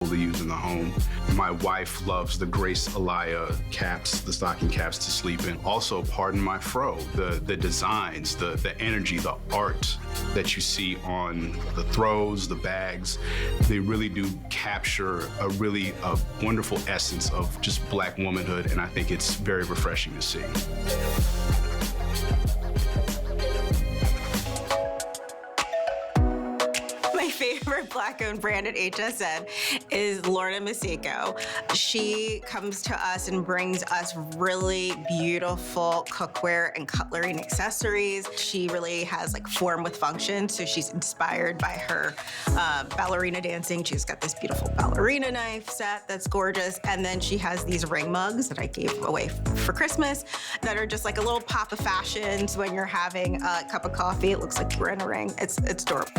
to use in the home. My wife loves the Grace Alaya caps, the stocking caps to sleep in. Also, pardon my fro, the designs, the energy, the art that you see on the throws, the bags, they really do capture a wonderful essence of just Black womanhood, and I think it's very refreshing to see. My favorite Black-owned brand at HSN is Lorna Maseko. She comes to us and brings us really beautiful cookware and cutlery and accessories. She really has like form with function, so she's inspired by her ballerina dancing. She's got this beautiful ballerina knife set that's gorgeous, and then she has these ring mugs that I gave away for Christmas that are just like a little pop of fashion. So when you're having a cup of coffee, it looks like you're in a ring. It's adorable.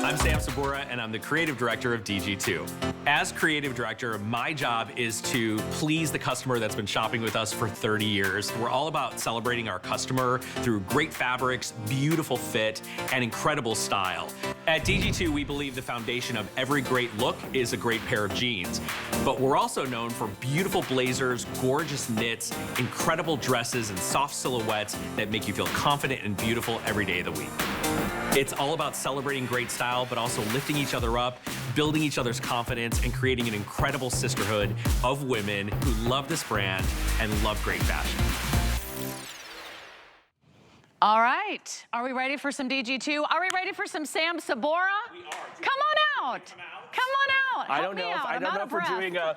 I'm Sam Sabura, and I'm the creative director of DG2. As creative director, my job is to please the customer that's been shopping with us for 30 years. We're all about celebrating our customer through great fabrics, beautiful fit, and incredible style. At DG2, we believe the foundation of every great look is a great pair of jeans. But we're also known for beautiful blazers, gorgeous knits, incredible dresses, and soft silhouettes that make you feel confident and beautiful every day of the week. It's all about celebrating great style, but also lifting each other up, building each other's confidence, and creating an incredible sisterhood of women who love this brand and love great fashion. All right, are we ready for some DG2? Are we ready for some Sam Sabura? We are. Come on out. Come on out. I don't know if we're doing a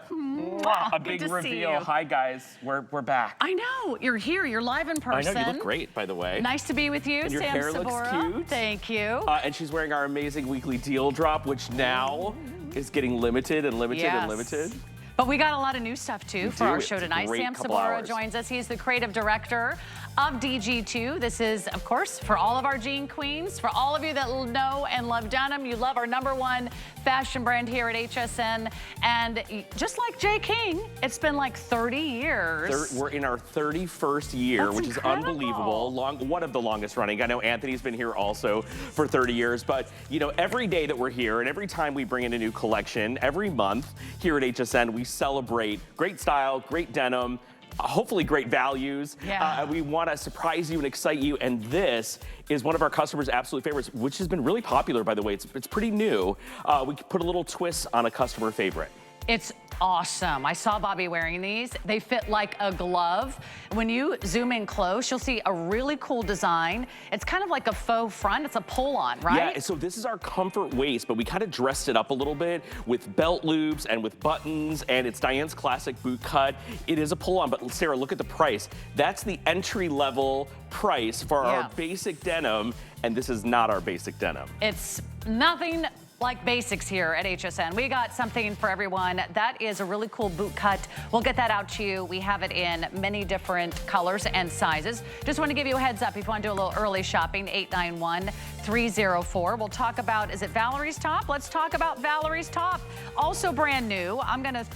big reveal. Hi guys, we're back. I know, you're here, you're live in person. I know, you look great, by the way. Nice to be with you, and your Sam hair Sabura. looks cute. Thank you. And she's wearing our amazing weekly deal drop, which now is getting limited and limited and limited. But we got a lot of new stuff too for our show tonight. Sam Sabura joins us. He's the creative director of DG2. This is, of course, for all of our jean queens, for all of you that know and love denim. You love our #1 fashion brand here at HSN. And just like J. King, it's been like 30 years. We're in our 31st year, which is unbelievable. One of the longest running. I know Anthony's been here also for 30 years, but you know, every day that we're here and every time we bring in a new collection, every month here at HSN, we celebrate great style, great denim, hopefully great values. We want to surprise you and excite you, and this is one of our customers' absolute favorites, which has been really popular, by the way. It's pretty new. We put a little twist on a customer favorite. It's awesome. I saw Bobby wearing these. They fit like a glove. When you zoom in close, you'll see a really cool design. It's kind of like a faux front. It's a pull-on, right? Yeah, so this is our comfort waist, but we kind of dressed it up a little bit with belt loops and with buttons, and it's Diane's classic boot cut. It is a pull-on, but Sarah, look at the price. That's the entry-level price for our basic denim, and this is not our basic denim. It's nothing like basics here at HSN. We got something for everyone. That is a really cool boot cut. We'll get that out to you. We have it in many different colors and sizes. Just want to give you a heads up if you want to do a little early shopping, 891-304. We'll talk about, is it Valerie's top? Let's talk about Valerie's top. Also brand new. I'm gonna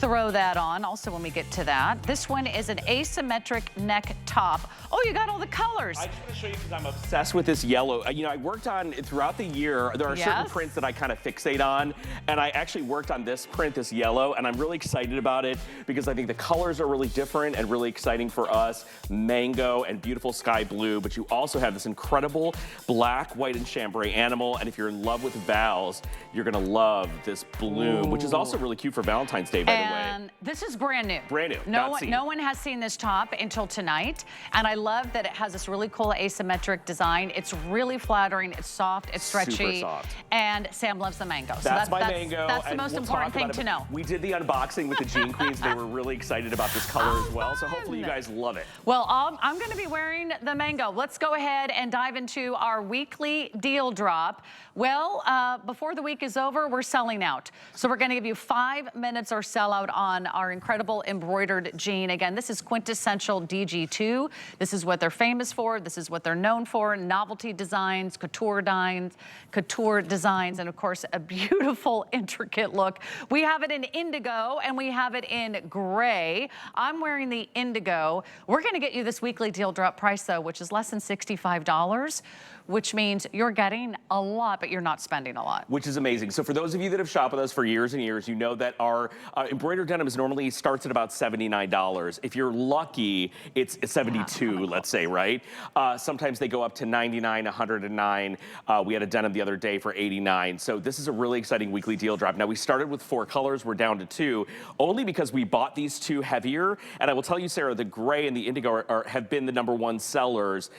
throw that on also when we get to that. This one is an asymmetric neck top. Oh, you got all the colors. I just want to show you because I'm obsessed with this yellow. You know, I worked on, throughout the year, there are certain prints that I kind of fixate on, and I actually worked on this print, this yellow, and I'm really excited about it because I think the colors are really different and really exciting for us. Mango and beautiful sky blue, but you also have this incredible black, white, and chambray animal, and if you're in love with Vals, you're gonna love this bloom, which is also really cute for Valentine's Day, by the way. And this is brand new. Brand new. No one has seen this top until tonight. And I love that it has this really cool asymmetric design. It's really flattering. It's soft. It's stretchy. Super soft. And Sam loves the mango. So that's my mango. That's the most important thing to know. We did the unboxing with the Jean Queens. They were really excited about this color as well. So hopefully you guys love it. Well, I'm going to be wearing the mango. Let's go ahead and dive into our weekly deal drop. Well, before the week is over, we're selling out. So we're going to give you 5 minutes or sell out on our incredible embroidered jean. Again, this is quintessential DG2. This is what they're famous for. This is what they're known for. Novelty designs, couture designs, and of course, a beautiful, intricate look. We have it in indigo and we have it in gray. I'm wearing the indigo. We're going to get you this weekly deal drop price, though, which is less than $65. which means you're getting a lot, but you're not spending a lot. Which is amazing. So for those of you that have shopped with us for years and years, you know that our embroidered denim is normally starts at about $79. If you're lucky, it's $72, let's say, right? Sometimes they go up to $99, $109. We had a denim the other day for $89. So this is a really exciting weekly deal drop. Now we started with 4 colors, we're down to 2, only because we bought these 2 heavier. And I will tell you, Sarah, the gray and the indigo have been the #1 sellers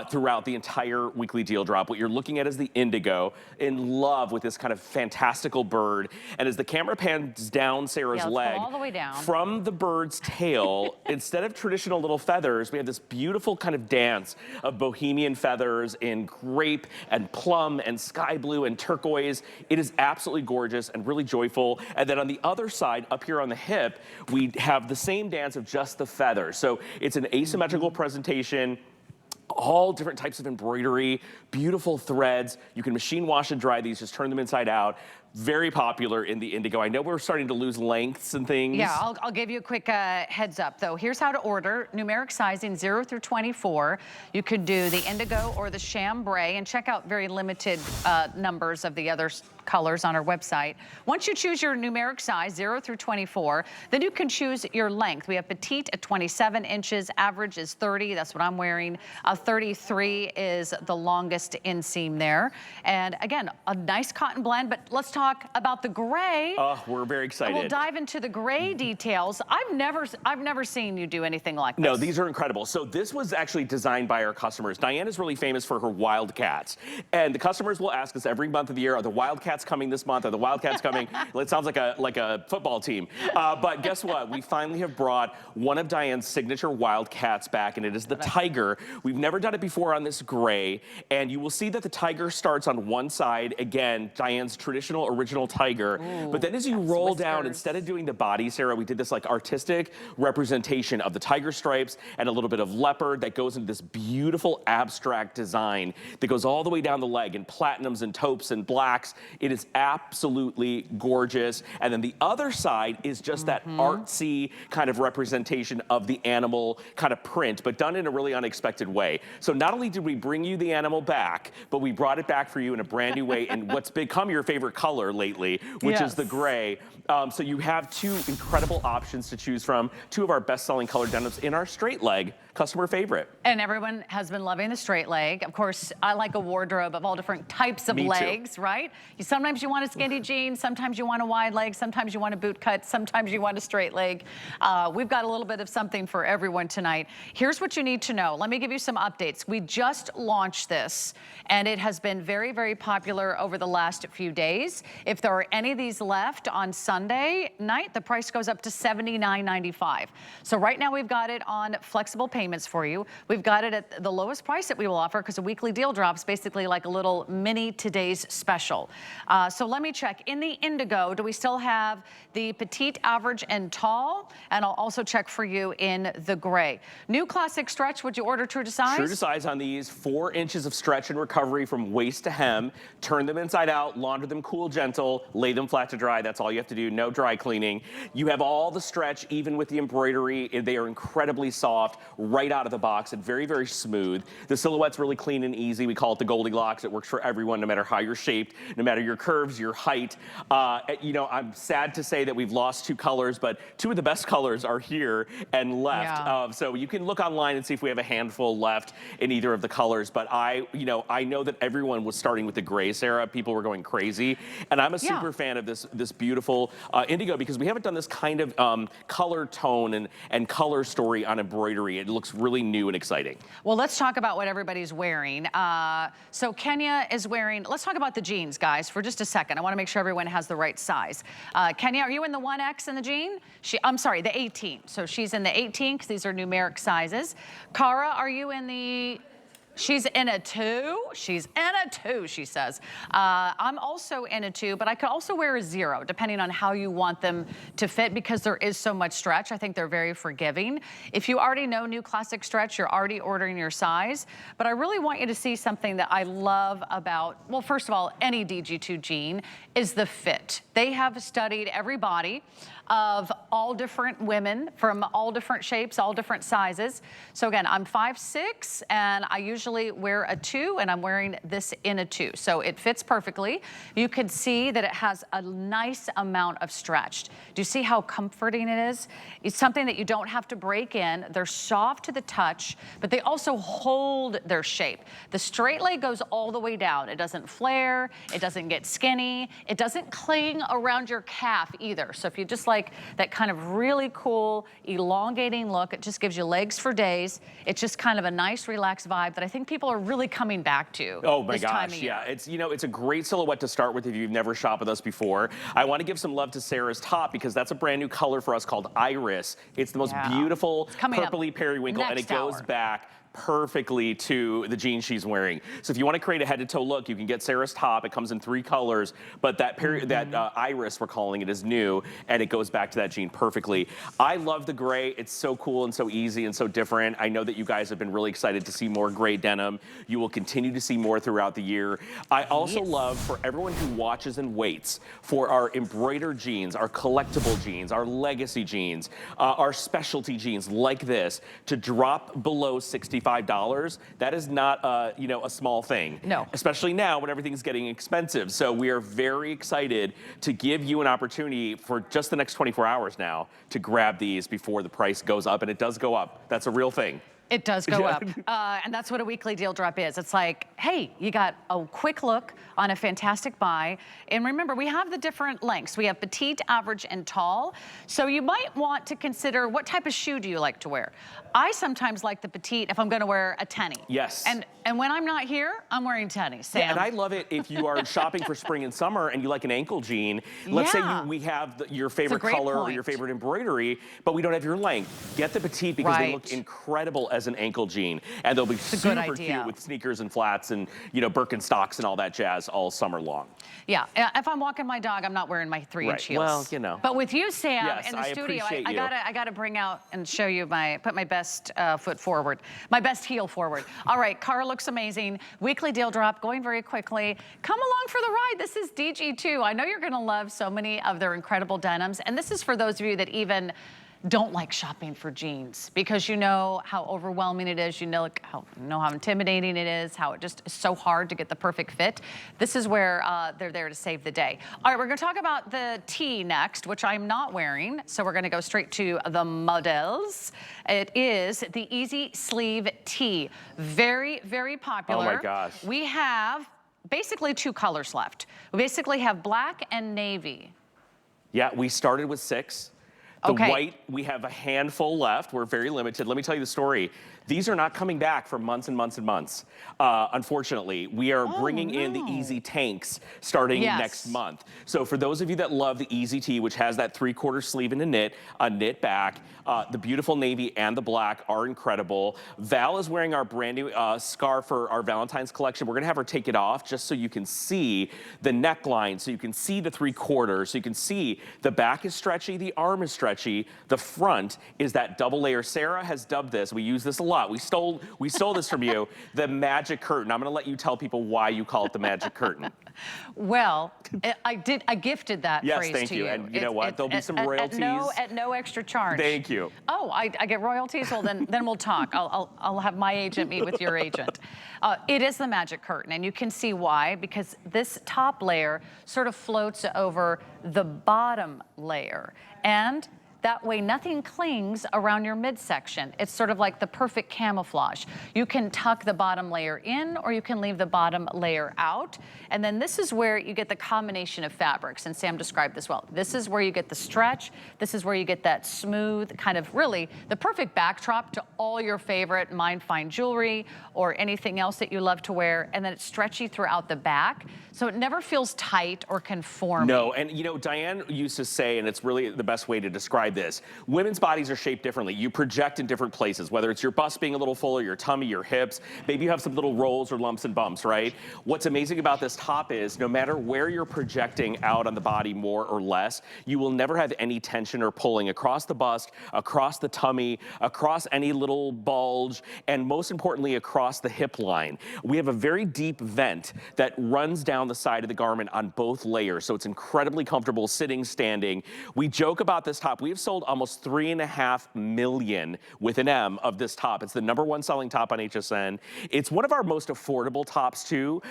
throughout the entire weekly deal drop. What you're looking at is the indigo, in love with this kind of fantastical bird. And as the camera pans down Sarah's leg, all the way down. From the bird's tail, instead of traditional little feathers, we have this beautiful kind of dance of bohemian feathers in grape and plum and sky blue and turquoise. It is absolutely gorgeous and really joyful. And then on the other side, up here on the hip, we have the same dance of just the feathers. So it's an asymmetrical presentation, all different types of embroidery, beautiful threads. You can machine wash and dry these, just turn them inside out. Very popular in the indigo. I know we're starting to lose lengths and things. Yeah, I'll give you a quick heads up though. Here's how to order. Numeric sizing 0 through 24. You could do the indigo or the chambray, and check out very limited numbers of the other colors on our website. Once you choose your numeric size, 0 through 24, then you can choose your length. We have petite at 27 inches, average is 30, that's what I'm wearing. 33 is the longest inseam there. And again, a nice cotton blend, but let's talk about the gray. We're very excited. We'll dive into the gray details. I've never seen you do anything like this. No, these are incredible. So this was actually designed by our customers. Diane is really famous for her Wildcats. And the customers will ask us every month of the year, are the Wildcats coming this month? Are the Wildcats coming? It sounds like a football team. But guess what? We finally have brought one of Diane's signature Wildcats back, and it is the tiger. We've never done it before on this gray. And you will see that the tiger starts on one side. Again, Diane's traditional original tiger. Ooh, but then as you roll down, instead of doing the body, Sarah, we did this like artistic representation of the tiger stripes and a little bit of leopard that goes into this beautiful abstract design that goes all the way down the leg in platinums and taupes and blacks. It is absolutely gorgeous. And then the other side is just that artsy kind of representation of the animal kind of print, but done in a really unexpected way. So not only did we bring you the animal back, but we brought it back for you in a brand new way in what's become your favorite color lately, which is the gray. So you have 2 incredible options to choose from, 2 of our best-selling color denims in our straight leg, customer favorite. And everyone has been loving the straight leg. Of course, I like a wardrobe of all different types of legs, right? Sometimes you want a skinny jean, sometimes you want a wide leg, sometimes you want a boot cut, sometimes you want a straight leg. We've got a little bit of something for everyone tonight. Here's what you need to know. Let me give you some updates. We just launched this, and it has been very, very popular over the last few days. If there are any of these left on Sunday night, the price goes up to $79.95. So right now we've got it on flexible payments for you. We've got it at the lowest price that we will offer, because a weekly deal drops basically like a little mini today's special. So let me check. In the indigo, do we still have the petite, average, and tall? And I'll also check for you in the gray. New classic stretch, would you order true to size? True to size on these, 4 inches of stretch and recovery from waist to hem. Turn them inside out, launder them cool, gentle, lay them flat to dry. That's all you have to do, no dry cleaning. You have all the stretch, even with the embroidery. They are incredibly soft right out of the box and very, very smooth. The silhouette's really clean and easy. We call it the Goldilocks. It works for everyone, no matter how you're shaped, no matter your curves, your height. You know, I'm sad to say that we've lost 2 colors, but 2 of the best colors are here and left. So you can look online and see if we have a handful left in either of the colors. But I know that everyone was starting with the gray, Sarah. People were going crazy. And I'm a super fan of this beautiful indigo, because we haven't done this kind of color tone and color story on embroidery. It looks really new and exciting. Well, let's talk about what everybody's wearing. So Kenya is wearing, let's talk about the jeans, guys, for just a second. I want to make sure everyone has the right size. Kenya, are you in the 1X in the jean? I'm sorry, the 18. So she's in the 18, because these are numeric sizes. Cara, are you in the... She's in a 2. She's in a 2, she says. I'm also in a 2, but I could also wear a 0, depending on how you want them to fit, because there is so much stretch. I think they're very forgiving. If you already know new classic stretch, you're already ordering your size. But I really want you to see something that I love about, well, first of all, any DG2 jean is the fit. They have studied every body of all different women from all different shapes, all different sizes. So again, I'm 5'6", and I usually usually wear a 2, and I'm wearing this in a 2. So it fits perfectly. You can see that it has a nice amount of stretch. Do you see how comforting it is? It's something that you don't have to break in. They're soft to the touch, but they also hold their shape. The straight leg goes all the way down. It doesn't flare, it doesn't get skinny, it doesn't cling around your calf either. So if you just like that kind of really cool, elongating look, it just gives you legs for days. It's just kind of a nice, relaxed vibe that I think people are really coming back to. Oh my this time gosh, of year. yeah. It's, you know, it's a great silhouette to start with if you've never shopped with us before. I want to give some love to Sarah's top because that's a brand new color for us called Iris. It's the most beautiful purpley periwinkle, and it goes back perfectly to the jeans she's wearing. So if you want to create a head-to-toe look, you can get Sarah's top. It comes in 3 colors, but that iris, we're calling it, is new, and it goes back to that jean perfectly. I love the gray. It's so cool and so easy and so different. I know that you guys have been really excited to see more gray denim. You will continue to see more throughout the year. I also love, for everyone who watches and waits for our embroidered jeans, our collectible jeans, our legacy jeans, our specialty jeans like this, to drop below $65. That is not, you know, a small thing. No. Especially now when everything's getting expensive. So we are very excited to give you an opportunity for just the next 24 hours now to grab these before the price goes up, and it does go up. That's a real thing. It does go up, and that's what a weekly deal drop is. It's like, hey, you got a quick look on a fantastic buy. And remember, we have the different lengths. We have petite, average, and tall. So you might want to consider, what type of shoe do you like to wear? I sometimes like the petite if I'm gonna wear a tenny. Yes. And when I'm not here, I'm wearing tennies, Sam. Yeah, and I love it if you are shopping for spring and summer and you like an ankle jean. Let's say we have your favorite color or your favorite embroidery, but we don't have your length. Get the petite because they look incredible as an ankle jean, and they'll be super cute with sneakers and flats and, you know, Birkenstocks and all that jazz all summer long. Yeah, if I'm walking my dog, I'm not wearing my 3-inch heels. Well, you know. But with you, Sam, in the studio, I gotta bring out and show you put my best foot forward, my best heel forward. All right, car looks amazing. Weekly deal drop going very quickly. Come along for the ride. This is DG2. I know you're gonna love so many of their incredible denims, and this is for those of you that even don't like shopping for jeans because you know how overwhelming it is, you know how intimidating it is, how it just is so hard to get the perfect fit. This is where they're there to save the day. All right, we're gonna talk about the tee next, which I'm not wearing, so we're gonna go straight to the models. It is the Easy Sleeve Tee. Very, very popular. Oh my gosh. We have basically 2 colors left. We basically have black and navy. Yeah, we started with 6. The white, we have a handful left. We're very limited. Let me tell you the story. These are not coming back for months and months and months. Unfortunately, we are bringing in the Easy Tanks starting next month. So for those of you that love the Easy Tee, which has that 3/4 sleeve and a knit back, the beautiful navy and the black are incredible. Val is wearing our brand new scarf for our Valentine's collection. We're gonna have her take it off just so you can see the neckline, so you can see the 3/4, so you can see the back is stretchy, the arm is stretchy, the front is that double layer. Sarah has dubbed this, we use this a lot. We stole this from you, the magic curtain. I'm gonna let you tell people why you call it the magic curtain. Well, I gifted that phrase to you. Yes, thank you. And you know what? There'll be some royalties. At no extra charge. Thank you. Oh, I get royalties? Well, then we'll talk. I'll have my agent meet with your agent. It is the magic curtain, and you can see why, because this top layer sort of floats over the bottom layer. And that way nothing clings around your midsection. It's sort of like the perfect camouflage. You can tuck the bottom layer in or you can leave the bottom layer out. And then this is where you get the combination of fabrics, and Sam described this well. This is where you get the stretch. This is where you get that smooth, kind of really the perfect backdrop to all your favorite fine jewelry or anything else that you love to wear. And then it's stretchy throughout the back, so it never feels tight or conforming. No, and you know, Diane used to say, and it's really the best way to describe this, women's bodies are shaped differently. You project in different places, whether it's your bust being a little fuller, your tummy, your hips, maybe you have some little rolls or lumps and bumps, right? What's amazing about this top is no matter where you're projecting out on the body more or less, you will never have any tension or pulling across the bust, across the tummy, across any little bulge, and most importantly, across the hip line. We have a very deep vent that runs down the side of the garment on both layers, so it's incredibly comfortable sitting, standing. We joke about this top. We have sold almost 3.5 million with an M of this top. It's the #1 selling top on HSN. It's one of our most affordable tops too.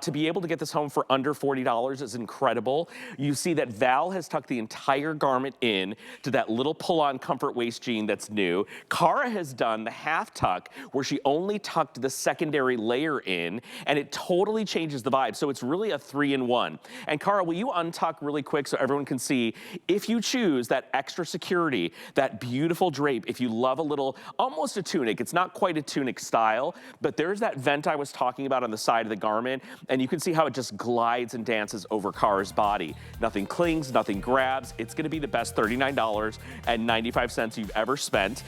To be able to get this home for under $40 is incredible. You see that Val has tucked the entire garment in to that little pull-on comfort waist jean that's new. Cara has done the half tuck where she only tucked the secondary layer in, and it totally changes the vibe. So it's really a 3-in-1. And Cara, will you untuck really quick so everyone can see? If you choose that extra security, that beautiful drape, if you love a little, almost a tunic, it's not quite a tunic style, but there's that vent I was talking about on the side of the garment, and you can see how it just glides and dances over Cara's body. Nothing clings, nothing grabs. It's gonna be the best $39.95 you've ever spent.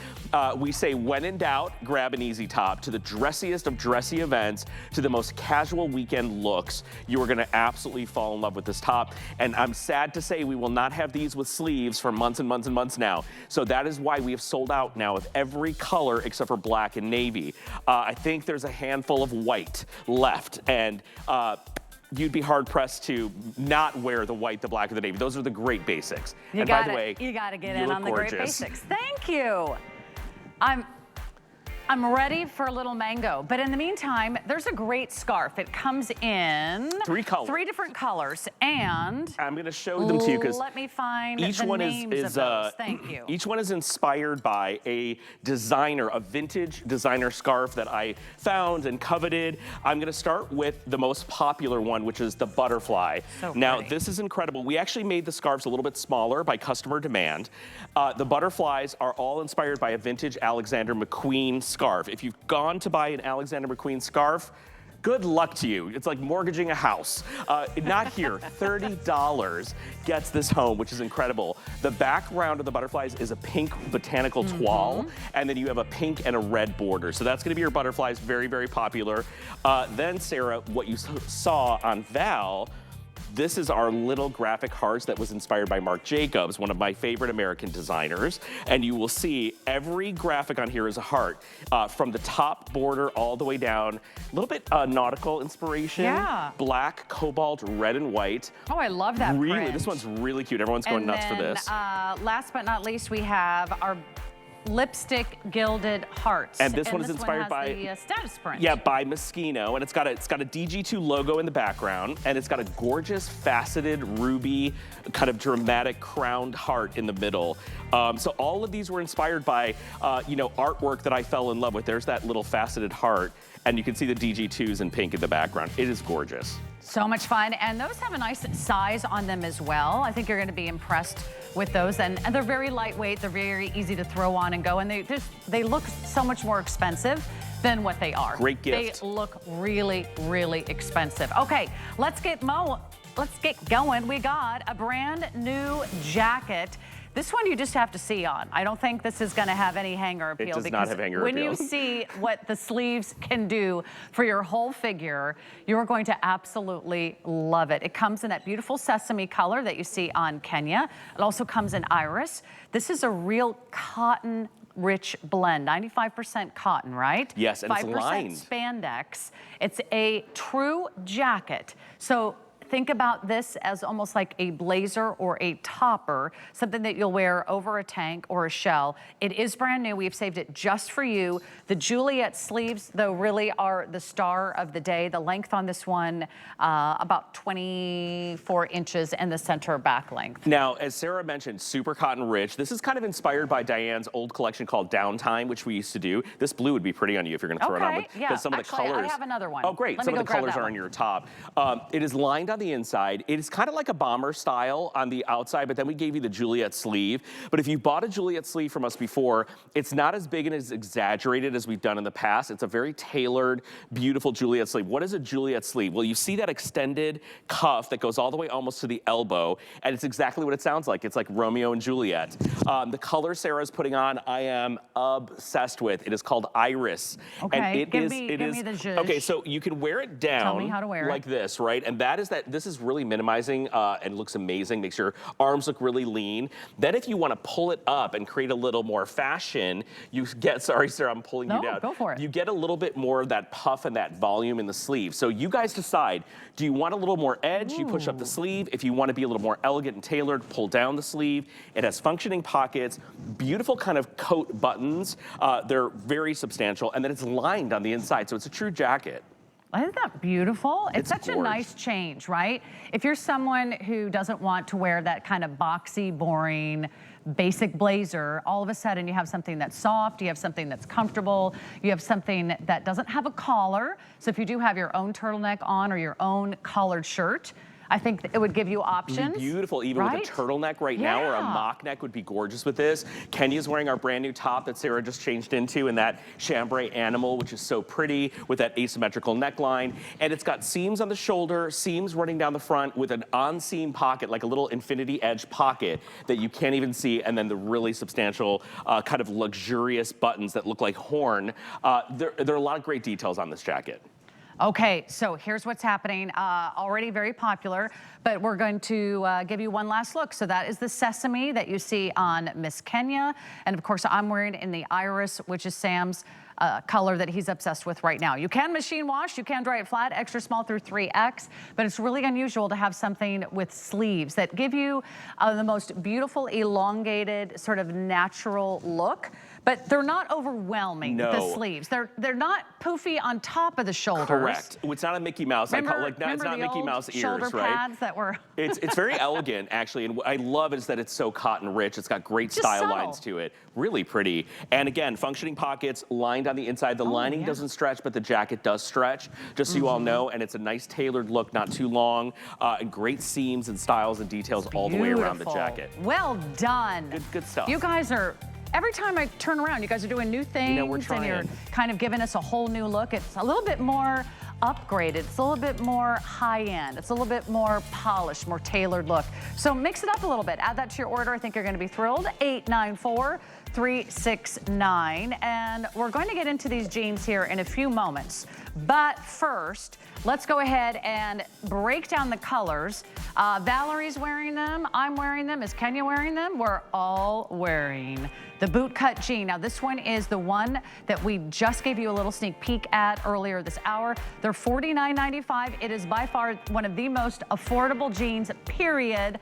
We say when in doubt, grab an easy top. To the dressiest of dressy events, to the most casual weekend looks, you are gonna absolutely fall in love with this top. And I'm sad to say we will not have these with sleeves for months and months and months now. So that is why we have sold out now of every color except for black and navy. I think there's a handful of white left, and you'd be hard pressed to not wear the white, the black, or the navy. Those are the great basics. And by the way, you gotta get in on the gorgeous. great basics. Thank you. I'm ready for a little mango, but in the meantime, there's a great scarf. It comes in 3 colors. 3 different colors, and I'm going to show them to you because let me find each the one names is of those. Thank you. Each one is inspired by a designer, a vintage designer scarf that I found and coveted. I'm going to start with the most popular one, which is the butterfly. So now, pretty. this is incredible. We actually made the scarves a little bit smaller by customer demand. The butterflies are all inspired by a vintage Alexander McQueen scarf. If you've gone to buy an Alexander McQueen scarf, good luck to you. It's like mortgaging a house. Not here. $30 gets this home, which is incredible. The background of the butterflies is a pink botanical toile, and then you have a pink and a red border. So that's gonna be your butterflies, very, very popular. Then, Sarah, what you saw on Val, this is our little graphic hearts that was inspired by Marc Jacobs, one of my favorite American designers. And you will see every graphic on here is a heart. From the top border all the way down, a little bit nautical inspiration. Yeah. Black, cobalt, red, and white. Oh, I love that Really, print. this one's really cute. Everyone's going nuts for this. Last but not least, we have our lipstick gilded hearts. And this one is inspired by the status print. Yeah, by Moschino, and it's got a DG2 logo in the background, and it's got a gorgeous faceted ruby kind of dramatic crowned heart in the middle. So all of these were inspired by artwork that I fell in love with. There's that little faceted heart, and you can see the DG2s in pink in the background. It is gorgeous. So much fun, and those have a nice size on them as well. I think you're going to be impressed with those, and they're very lightweight. They're very easy to throw on and go, and they look so much more expensive than what they are. Great gift. They look really, really expensive. Okay, let's get going. We got a brand new jacket. This one you just have to see on. I don't think this is going to have any hanger appeal. It does not have hanger when appeal. you see what the sleeves can do for your whole figure, you're going to absolutely love it. It comes in that beautiful sesame color that you see on Kenya. It also comes in iris. This is a real cotton rich blend, 95% cotton, right? Yes, and it's lined. 5% spandex. It's a true jacket. So think about this as almost like a blazer or a topper, something that you'll wear over a tank or a shell. It is brand new. We've saved it just for you. The Juliet sleeves, though, really are the star of the day. The length on this one, about 24 inches in the center back length. Now, as Sarah mentioned, super cotton rich. This is kind of inspired by Diane's old collection called Downtime, which we used to do. This blue would be pretty on you if you're going to throw it on. Okay, yeah. Some of the colors. I have another one. Oh, great. Some of the colors are on your top. It is lined on the inside. It is kind of like a bomber style on the outside, but then we gave you the Juliet sleeve. But if you bought a Juliet sleeve from us before, it's not as big and as exaggerated as we've done in the past. It's a very tailored, beautiful Juliet sleeve. What is a Juliet sleeve? Well, you see that extended cuff that goes all the way almost to the elbow, and it's exactly what it sounds like. It's like Romeo and Juliet. The color Sarah's putting on, I am obsessed with. It is called Iris. Okay, and give me the zhuzh. Okay, so you can wear it down Tell me how to wear like this, right? And that is that this is really minimizing and looks amazing, makes your arms look really lean. Then if you want to pull it up and create a little more fashion, you get, sorry Sarah, I'm pulling you down. Go for it. You get a little bit more of that puff and that volume in the sleeve. So you guys decide, do you want a little more edge? You push up the sleeve. If you want to be a little more elegant and tailored, pull down the sleeve. It has functioning pockets, beautiful kind of coat buttons. They're very substantial, and then it's lined on the inside, so it's a true jacket. Isn't that beautiful? It's such gorgeous. a nice change, right? If you're someone who doesn't want to wear that kind of boxy, boring, basic blazer, all of a sudden you have something that's soft, you have something that's comfortable, you have something that doesn't have a collar. So if you do have your own turtleneck on or your own collared shirt, I think it would give you options. Beautiful, even with a turtleneck right now, or a mock neck would be gorgeous with this. Kenya's wearing our brand new top that Sarah just changed into in that chambray animal, which is so pretty with that asymmetrical neckline. And it's got seams on the shoulder, seams running down the front with an on-seam pocket, like a little infinity edge pocket that you can't even see, and then the really substantial kind of luxurious buttons that look like horn. There are a lot of great details on this jacket. Okay, so here's what's happening. Already very popular, but we're going to give you one last look. So that is the sesame that you see on Miss Kenya. And of course, I'm wearing in the iris, which is Sam's color that he's obsessed with right now. You can machine wash, you can dry it flat, extra small through 3X, but it's really unusual to have something with sleeves that give you the most beautiful, elongated, sort of natural look. But they're not overwhelming, the sleeves. They're not poofy on top of the shoulders. Correct. It's not a Mickey Mouse. Remember, it's not Mickey Mouse ears, shoulder right? pads that were... It's very elegant, actually, and I love is that it's so cotton rich. It's got great style lines to it. Really pretty. And again, functioning pockets lined on the inside. The lining doesn't stretch, but the jacket does stretch, just so you all know. And it's a nice tailored look, not too long, and great seams and styles and details all the way around the jacket. Well done. Good stuff. You guys are... Every time I turn around, you guys are doing new things, we're trying. And you're kind of giving us a whole new look. It's a little bit more upgraded. It's a little bit more high-end. It's a little bit more polished, more tailored look. So mix it up a little bit. Add that to your order. I think you're going to be thrilled. 894-369. And we're going to get into these jeans here in a few moments. But first, let's go ahead and break down the colors. Valerie's wearing them. I'm wearing them. Is Kenya wearing them? We're all wearing the bootcut jean. Now, this one is the one that we just gave you a little sneak peek at earlier this hour. They're $49.95. It is by far one of the most affordable jeans, period.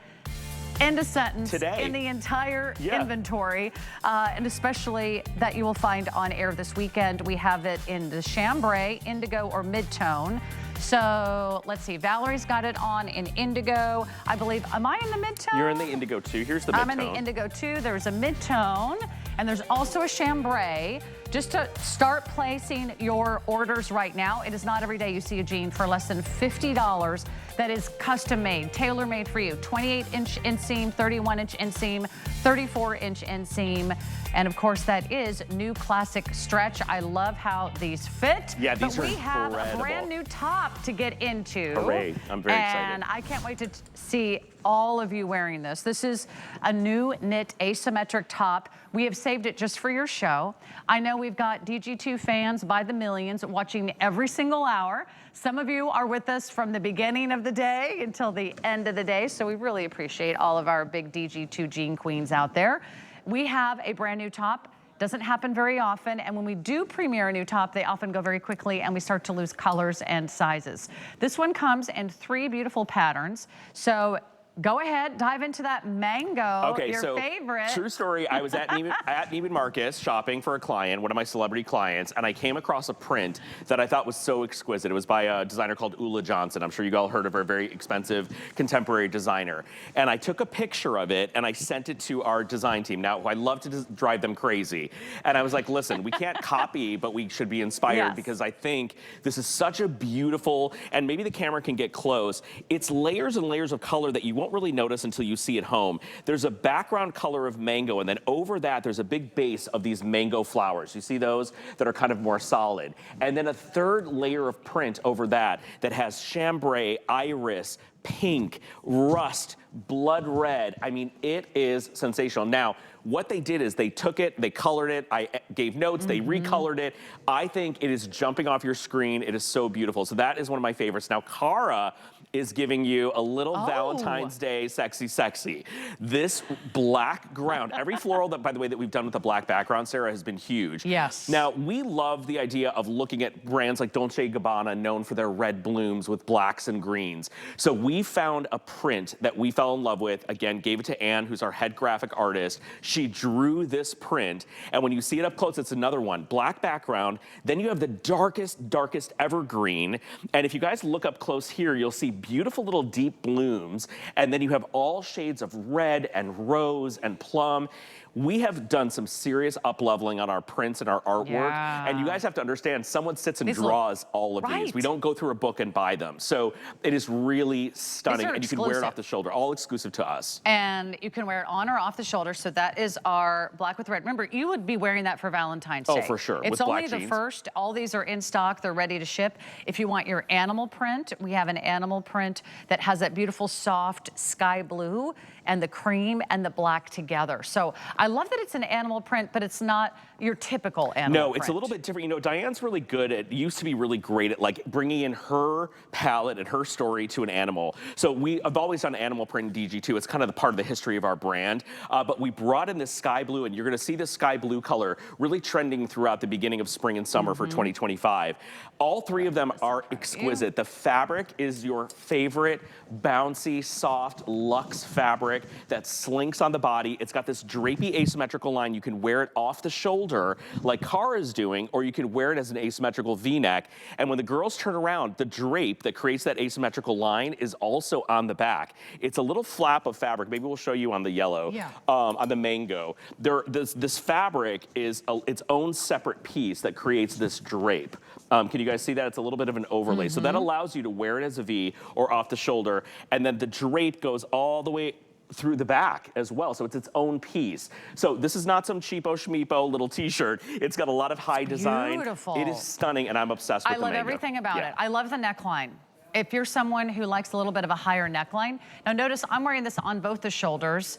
End of sentence. Today. In the entire inventory, and especially that you will find on air this weekend. We have it in the chambray, indigo, or mid-tone. So let's see, Valerie's got it on in indigo. I believe, am I in the mid-tone? You're in the indigo too. Here's the mid-tone. I'm in the indigo too. There's a mid-tone, and there's also a chambray. Just to start placing your orders right now, it is not every day you see a jean for less than $50 that is custom made, tailor made for you. 28-inch inseam, 31-inch inseam, 34-inch inseam. And of course, that is new classic stretch. I love how these fit. Yeah, these are incredible. But we have a brand new top to get into. Hooray, I'm very excited. And I can't wait to see all of you wearing this. This is a new knit asymmetric top. We have saved it just for your show. I know we've got DG2 fans by the millions watching every single hour. Some of you are with us from the beginning of the day until the end of the day, so we really appreciate all of our big DG2 jean queens out there. We have a brand new top. Doesn't happen very often, and when we do premiere a new top, they often go very quickly and we start to lose colors and sizes. This one comes in 3 beautiful patterns. So go ahead, dive into that mango, your favorite. True story, I was at Neiman Marcus shopping for a client, one of my celebrity clients, and I came across a print that I thought was so exquisite. It was by a designer called Ulla Johnson. I'm sure you all heard of her, very expensive contemporary designer. And I took a picture of it and I sent it to our design team. Now, I love to drive them crazy. And I was like, listen, we can't copy, but we should be inspired because I think this is such a beautiful, and maybe the camera can get close, it's layers and layers of color that you won't really notice until you see it home. There's a background color of mango, and then over that, there's a big base of these mango flowers. You see those that are kind of more solid. And then a third layer of print over that that has chambray, iris, pink, rust, blood red. I mean, it is sensational. Now, what they did is they took it, they colored it, I gave notes, they recolored it. I think it is jumping off your screen. It is so beautiful. So that is one of my favorites. Now, Cara is giving you a little Valentine's Day sexy. This black ground, every floral that, by the way, that we've done with the black background, Sarah, has been huge. Yes. Now, we love the idea of looking at brands like Dolce & Gabbana, known for their red blooms with blacks and greens. So we found a print that we fell in love with, again, gave it to Anne, who's our head graphic artist. She drew this print, and when you see it up close, it's another one. Black background, then you have the darkest ever green, and if you guys look up close here, you'll see beautiful little deep blooms, and then you have all shades of red and rose and plum. We have done some serious up-leveling on our prints and our artwork, and you guys have to understand, someone sits and draws all of these. We don't go through a book and buy them. So it is really stunning, and you can wear it off the shoulder, all exclusive to us. And you can wear it on or off the shoulder, so that is our black with red. Remember, you would be wearing that for Valentine's Day. Oh, for sure, It's with only black the jeans. first. All these are in stock. They're ready to ship. If you want your animal print, we have an animal print that has that beautiful soft sky blue and the cream and the black together. So I love that it's an animal print, but it's not your typical animal print. No, it's a little bit different. You know, Diane's really good at, used to be really great at like bringing in her palette and her story to an animal. So I've always done animal print in DG2. It's kind of the part of the history of our brand. But we brought in this sky blue, and you're gonna see this sky blue color really trending throughout the beginning of spring and summer for 2025. All three of them are exquisite. The fabric is your favorite bouncy, soft, luxe fabric that slinks on the body. It's got this drapey asymmetrical line. You can wear it off the shoulder like Kara's doing, or you can wear it as an asymmetrical V-neck. And when the girls turn around, the drape that creates that asymmetrical line is also on the back. It's a little flap of fabric. Maybe we'll show you on the yellow, on the mango. This fabric is its own separate piece that creates this drape. Can you guys see that? It's a little bit of an overlay. So that allows you to wear it as a V or off the shoulder. And then the drape goes all the way through the back as well, so it's its own piece. So this is not some cheapo schmeepo little t-shirt. It's got a lot of high design. Beautiful. It is stunning, and I'm obsessed with the I love mango. everything about it. I love the neckline. If you're someone who likes a little bit of a higher neckline, now notice I'm wearing this on both the shoulders.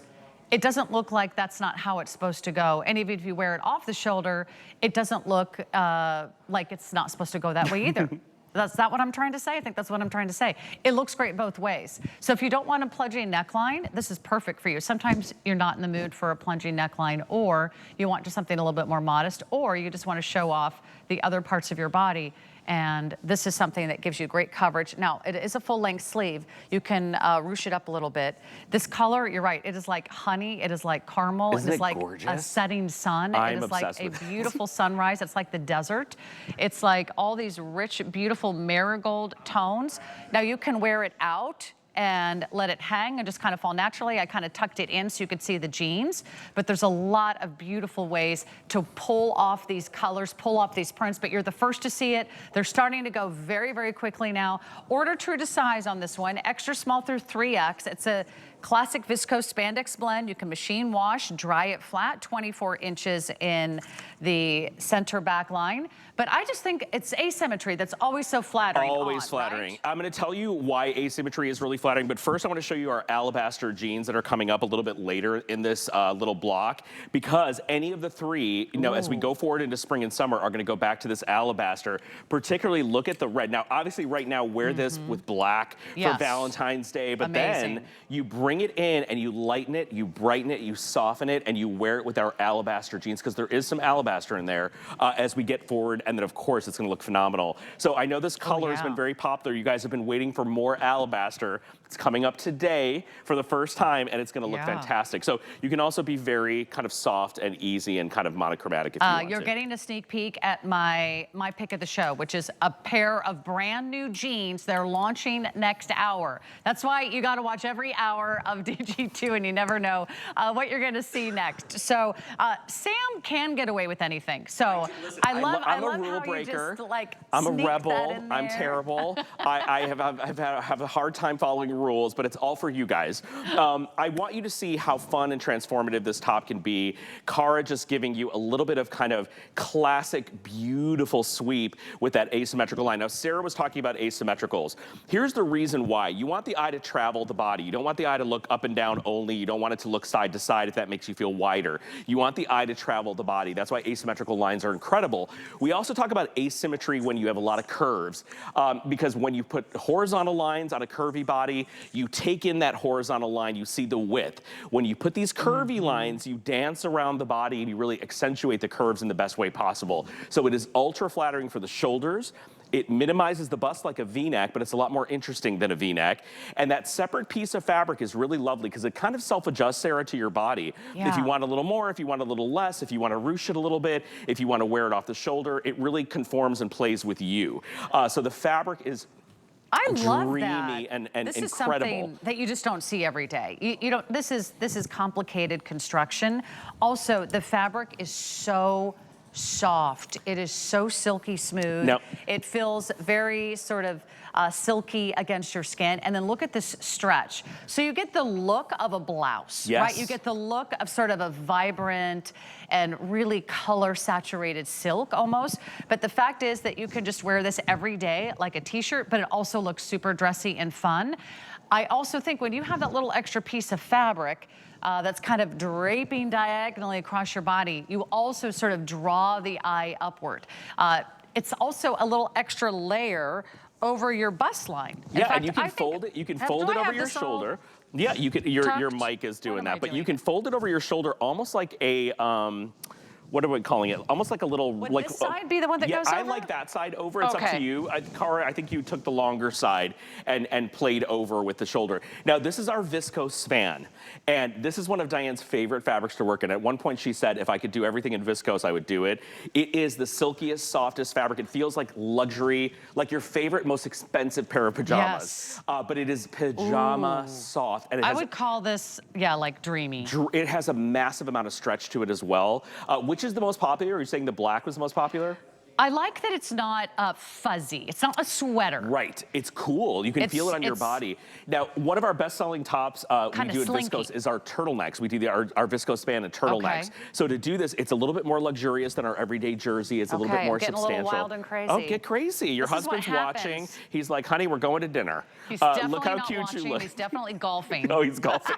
It doesn't look like that's not how it's supposed to go. And even if you wear it off the shoulder, it doesn't look like it's not supposed to go that way either. That's not what I'm trying to say. I think that's what I'm trying to say. It looks great both ways. So if you don't want a plunging neckline, this is perfect for you. Sometimes you're not in the mood for a plunging neckline, or you want just something a little bit more modest, or you just want to show off the other parts of your body. And this is something that gives you great coverage. Now, it is a full-length sleeve. You can ruche it up a little bit. This color, you're right, it is like honey, it is like caramel, Isn't it is it like gorgeous? a setting sun. I'm it is like obsessed a with it. beautiful sunrise. It's like the desert. It's like all these rich, beautiful marigold tones. Now, you can wear it out and let it hang and just kind of fall naturally. I kind of tucked it in so you could see the jeans, but there's a lot of beautiful ways to pull off these colors, pull off these prints, but you're the first to see it. They're starting to go very, very quickly now. Order true to size on this one, extra small through 3X. It's a classic viscose spandex blend. You can machine wash, dry it flat, 24 inches in the center back line. But I just think it's asymmetry that's always so flattering. Always flattering. Right? I'm going to tell you why asymmetry is really flattering, but first I want to show you our alabaster jeans that are coming up a little bit later in this little block, because any of the three, you know, as we go forward into spring and summer, are going to go back to this alabaster. Particularly look at the red. Now, obviously right now, wear this with black for Valentine's Day, but then you bring it in and you lighten it, you brighten it, you soften it, and you wear it with our alabaster jeans, because there is some alabaster in there as we get forward. And then, of course, it's going to look phenomenal. So I know this color has been very popular. You guys have been waiting for more alabaster. It's coming up today for the first time, and it's going to look fantastic. So you can also be very kind of soft and easy and kind of monochromatic if you want You're to. getting a sneak peek at my pick of the show, which is a pair of brand new jeans. They're launching next hour. That's why you got to watch every hour of DG2, and you never know what you're going to see next. So Sam can get away with anything. So I love a rule breaker. You just, like, I'm a sneak rebel. that in I'm there. terrible. I have a hard time following rules, but it's all for you guys. I want you to see how fun and transformative this top can be. Cara just giving you a little bit of kind of classic, beautiful sweep with that asymmetrical line. Now, Sarah was talking about asymmetricals. Here's the reason why. You want the eye to travel the body. You don't want the eye to look up and down only. You don't want it to look side to side if that makes you feel wider. You want the eye to travel the body. That's why asymmetrical lines are incredible. We also talk about asymmetry when you have a lot of curves, because when you put horizontal lines on a curvy body, you take in that horizontal line, you see the width. When you put these curvy lines, you dance around the body and you really accentuate the curves in the best way possible. So it is ultra flattering for the shoulders. It minimizes the bust like a V-neck, but it's a lot more interesting than a V-neck. And that separate piece of fabric is really lovely because it kind of self-adjusts, Sarah, to your body. Yeah. If you want a little more, if you want a little less, if you want to ruche it a little bit, if you want to wear it off the shoulder, it really conforms and plays with you. So the fabric is love dreamy that. and this incredible. Is something that you just don't see every day. You don't. This is complicated construction. Also, the fabric is so soft. It is so silky smooth. Now, it feels very sort of silky against your skin. And then look at this stretch. So you get the look of a blouse, yes, right? You get the look of sort of a vibrant and really color saturated silk almost. But the fact is that you can just wear this every day like a t-shirt, but it also looks super dressy and fun. I also think when you have that little extra piece of fabric, that's kind of draping diagonally across your body, you also sort of draw the eye upward. It's also a little extra layer over your bust line. Yeah, and you can fold it. You can fold it over your shoulder. Yeah, you could. Your mic is doing that, but you can fold it over your shoulder almost like a. What are we calling it? Almost like a little, Would like this side be the one that goes over? I like that side over. It's up to you. Cara, I think you took the longer side and played over with the shoulder. Now, this is our viscose span. And this is one of Diane's favorite fabrics to work in. At one point, she said, if I could do everything in viscose, I would do it. It is the silkiest, softest fabric. It feels like luxury, like your favorite, most expensive pair of pajamas. Yes. But it is pajama soft. And it has, I would call this, yeah, like dreamy. It has a massive amount of stretch to it as well. Which is the most popular? Are you saying the black was the most popular? I like that it's not fuzzy. It's not a sweater. Right. It's cool. You can feel it on your body. Now, one of our best-selling tops we do in viscose is our turtlenecks. We do our viscose span and turtlenecks. So to do this, it's a little bit more luxurious than our everyday jersey. It's a little bit more substantial. Getting a little wild and crazy. Oh, get crazy. Your husband's watching. He's like, honey, we're going to dinner. He's definitely look how not cute watching. you look. He's definitely golfing. Oh, he's golfing.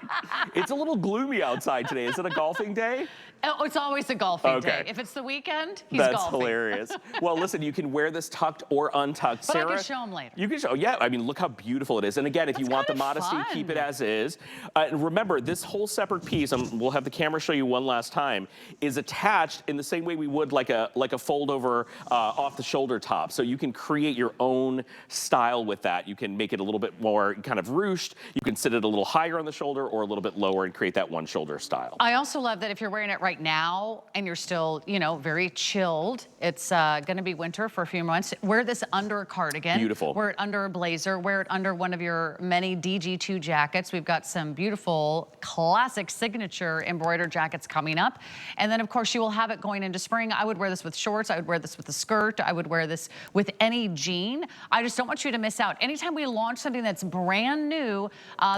It's a little gloomy outside today. Is it a golfing day? Oh, it's always a golfing day. If it's the weekend, he's golfing. That's hilarious. Well, listen, you can wear this tucked or untucked. But Sarah, I can show them later. You can show, yeah. I mean, look how beautiful it is. And again, if you want the modesty, keep it as is. And remember, this whole separate piece, we'll have the camera show you one last time, is attached in the same way we would like a fold over off the shoulder top. So you can create your own style with that. You can make it a little bit more kind of ruched. You can sit it a little higher on the shoulder or a little bit lower and create that one shoulder style. I also love that if you're wearing it right now and you're still, you know, very chilled, it's going to be winter for a few months. Wear this under a cardigan. Beautiful. Wear it under a blazer. Wear it under one of your many DG2 jackets. We've got some beautiful classic signature embroidered jackets coming up. And then, of course, you will have it going into spring. I would wear this with shorts. I would wear this with a skirt. I would wear this with any jean. I just don't want you to miss out. Anytime we launch something that's brand new,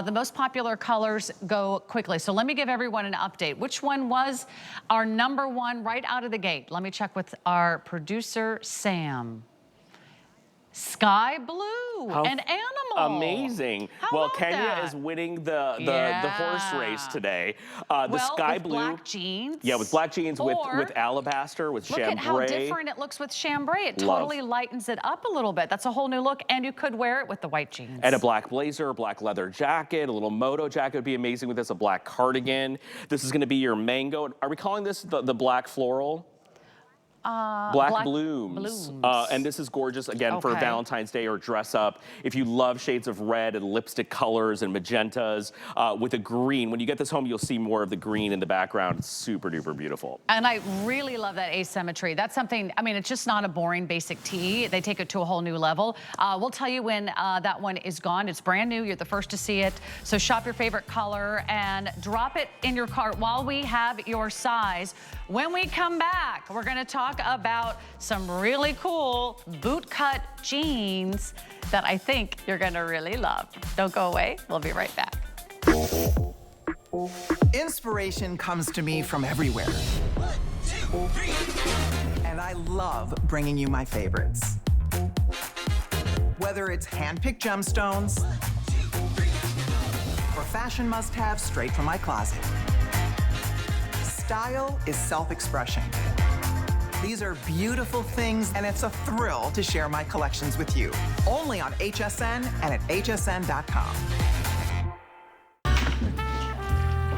the most popular colors go quickly. So let me give everyone an update. Which one was our #1 right out of the gate? Let me check with our producer, Sam. Sky blue, an animal. Amazing. Well, Kenya is winning the horse race today. The sky blue. Black jeans. Yeah, with black jeans, with alabaster, with chambray. Look at how different it looks with chambray. It totally lightens it up a little bit. That's a whole new look, and you could wear it with the white jeans. And a black blazer, a black leather jacket, a little moto jacket would be amazing with this, a black cardigan. This is going to be your mango. Are we calling this the black floral? Black blooms. And this is gorgeous, again, for Valentine's Day or dress up. If you love shades of red and lipstick colors and magentas with a green, when you get this home, you'll see more of the green in the background. It's super duper beautiful. And I really love that asymmetry. That's something, I mean, it's just not a boring basic tee. They take it to a whole new level. We'll tell you when that one is gone. It's brand new. You're the first to see it. So shop your favorite color and drop it in your cart while we have your size. When we come back, we're going to talk about some really cool bootcut jeans that I think you're gonna really love. Don't go away, we'll be right back. Inspiration comes to me from everywhere. 1, 2, 3. And I love bringing you my favorites. Whether it's hand-picked gemstones or fashion must-haves straight from my closet. Style is self-expression. These are beautiful things, and it's a thrill to share my collections with you. Only on HSN and at hsn.com.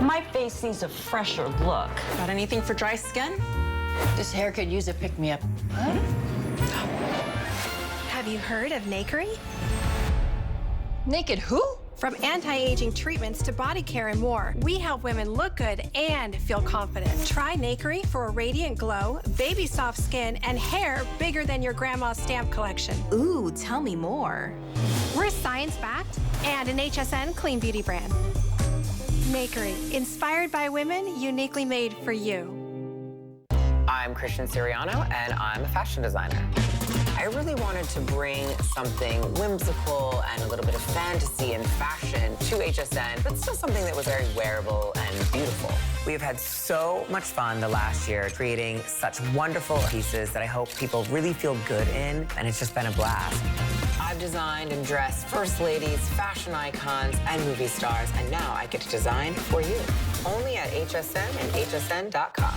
My face needs a fresher look. Got anything for dry skin? This hair could use a pick-me-up. Have you heard of Nakery? Naked who? From anti-aging treatments to body care and more, we help women look good and feel confident. Try Nakery for a radiant glow, baby soft skin, and hair bigger than your grandma's stamp collection. Ooh, tell me more. We're science-backed and an HSN clean beauty brand. Nakery, inspired by women, uniquely made for you. I'm Christian Siriano, and I'm a fashion designer. I really wanted to bring something whimsical and a little bit of fantasy and fashion to HSN, but still something that was very wearable and beautiful. We have had so much fun the last year creating such wonderful pieces that I hope people really feel good in, and it's just been a blast. I've designed and dressed first ladies, fashion icons, and movie stars, and now I get to design for you. Only at HSN and hsn.com.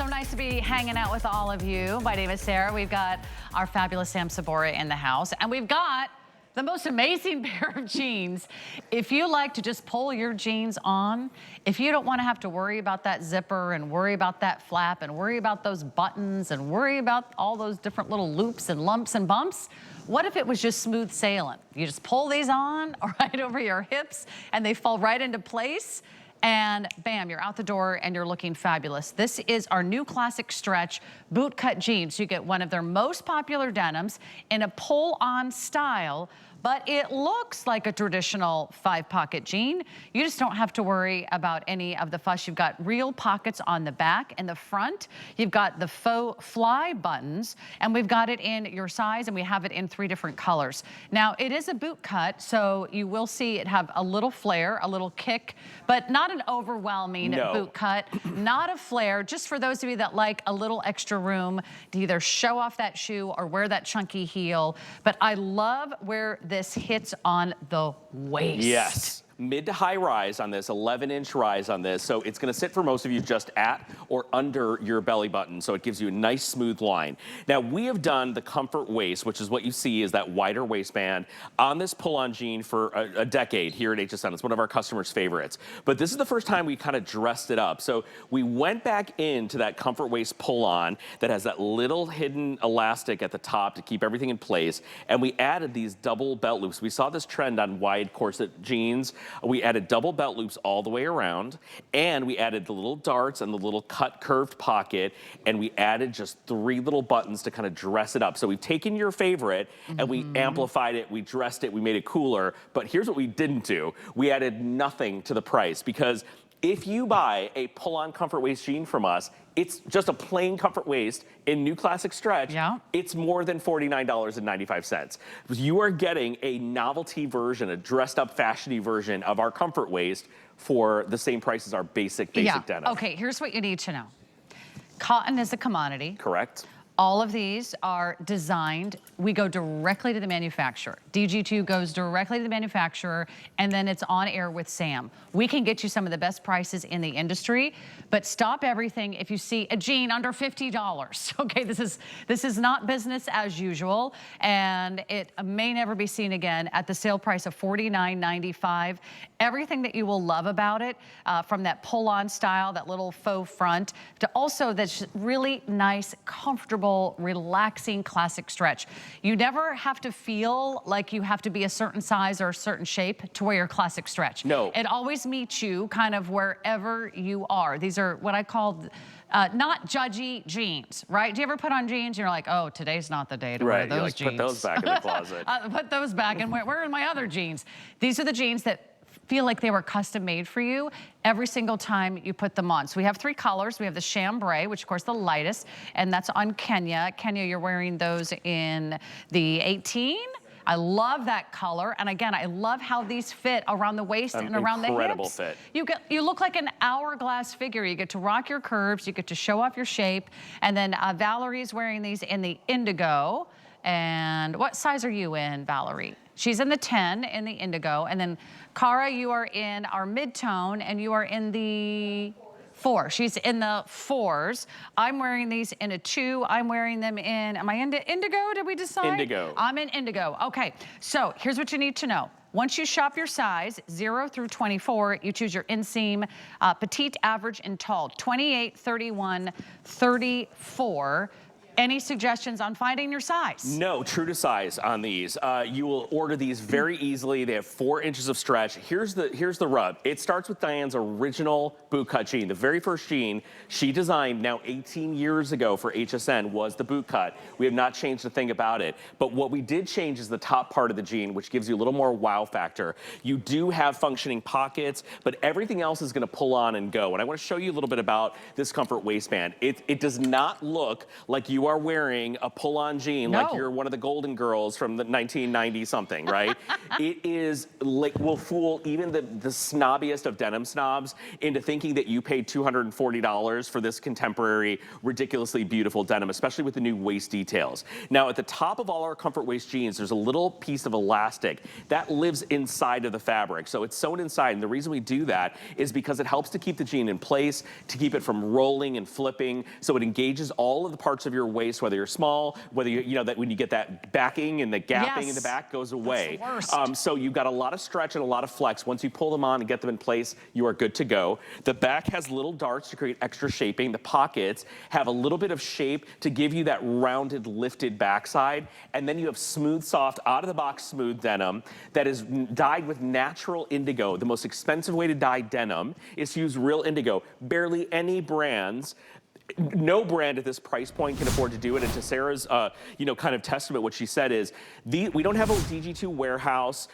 Nice to be hanging out with all of you. My name is Sarah. We've got our fabulous Sam Sabora in the house, and we've got the most amazing pair of jeans. If you like to just pull your jeans on, if you don't want to have to worry about that zipper and worry about that flap and worry about those buttons and worry about all those different little loops and lumps and bumps, what if it was just smooth sailing? You just pull these on right over your hips and they fall right into place. And bam, you're out the door and you're looking fabulous. This is our new classic stretch boot cut jeans. You get one of their most popular denims in a pull-on style, but it looks like a traditional 5-pocket jean. You just don't have to worry about any of the fuss. You've got real pockets on the back and the front. You've got the faux fly buttons, and we've got it in your size, and we have it in 3 different colors. Now, it is a boot cut, so you will see it have a little flare, a little kick, but not an overwhelming boot cut, not a flare, just for those of you that like a little extra room to either show off that shoe or wear that chunky heel. But I love where this hits on the waist. Yes. Mid to high rise on this, 11-inch rise on this. So it's gonna sit for most of you just at or under your belly button. So it gives you a nice smooth line. Now we have done the comfort waist, which is what you see is that wider waistband on this pull-on jean for a decade here at HSN. It's one of our customers' favorites. But this is the first time we kind of dressed it up. So we went back into that comfort waist pull-on that has that little hidden elastic at the top to keep everything in place. And we added these double belt loops. We saw this trend on wide corset jeans. We added double belt loops all the way around, and we added the little darts and the little cut curved pocket, and we added just 3 little buttons to kind of dress it up. So we've taken your favorite and we amplified it, we dressed it, we made it cooler, but here's what we didn't do. We added nothing to the price, because if you buy a pull-on comfort waist jean from us, it's just a plain comfort waist in new classic stretch. Yeah. It's more than $49.95. You are getting a novelty version, a dressed up fashiony version of our comfort waist for the same price as our basic denim. Okay, here's what you need to know. Cotton is a commodity. Correct. All of these are designed, we go directly to the manufacturer. DG2 goes directly to the manufacturer, and then it's on air with Sam. We can get you some of the best prices in the industry, but stop everything if you see a jean under $50. Okay, this is not business as usual, and it may never be seen again at the sale price of $49.95. Everything that you will love about it, from that pull-on style, that little faux front, to also this really nice, comfortable comfortable, relaxing, classic stretch. You never have to feel like you have to be a certain size or a certain shape to wear your classic stretch. No. It always meets you kind of wherever you are. These are what I call not judgy jeans, right? Do you ever put on jeans and you're like, oh, today's not the day to wear those jeans. Put those back in the closet. Put those back and where are my other jeans? These are the jeans that feel like they were custom made for you every single time you put them on. So we have 3 colors. We have the chambray, which of course the lightest, and that's on Kenya. Kenya, you're wearing those in the 18. I love that color, and again, I love how these fit around the waist and around the hips. Incredible fit. You look like an hourglass figure. You get to rock your curves, you get to show off your shape, and then Valerie's wearing these in the indigo. And what size are you in, Valerie? She's in the 10 in the indigo, and then Cara, you are in our mid-tone, and you are in the 4. She's in the 4s. I'm wearing these in a 2. I'm wearing them in, am I in indigo, did we decide? Indigo. I'm in indigo. Okay, so here's what you need to know. Once you shop your size, 0 through 24, you choose your inseam, petite, average, and tall. 28, 31, 34. Any suggestions on finding your size? No, true to size on these. You will order these very easily. They have 4 inches of stretch. Here's the rub. It starts with Diane's original boot cut jean. The very first jean she designed now 18 years ago for HSN was the boot cut. We have not changed a thing about it. But what we did change is the top part of the jean, which gives you a little more wow factor. You do have functioning pockets, but everything else is gonna pull on and go. And I wanna show you a little bit about this comfort waistband. It does not look like you are wearing a pull-on jean like you're one of the Golden Girls from the 1990 something, right? It is like, will fool even the snobbiest of denim snobs into thinking that you paid $240 for this contemporary, ridiculously beautiful denim, especially with the new waist details. Now, at the top of all our comfort waist jeans, there's a little piece of elastic that lives inside of the fabric. So it's sewn inside, and the reason we do that is because it helps to keep the jean in place, to keep it from rolling and flipping, so it engages all of the parts of your waist, whether you're small, whether you know that when you get that backing and the gapping in the back goes away. That's the worst. So you've got a lot of stretch and a lot of flex. Once you pull them on and get them in place, you are good to go. The back has little darts to create extra shaping. The pockets have a little bit of shape to give you that rounded, lifted backside. And then you have smooth, soft, out-of-the-box smooth denim that is dyed with natural indigo. The most expensive way to dye denim is to use real indigo. Barely any brands, no brand at this price point can afford to do it. And to Sarah's, kind of testament, what she said is, we don't have a DG2 warehouse.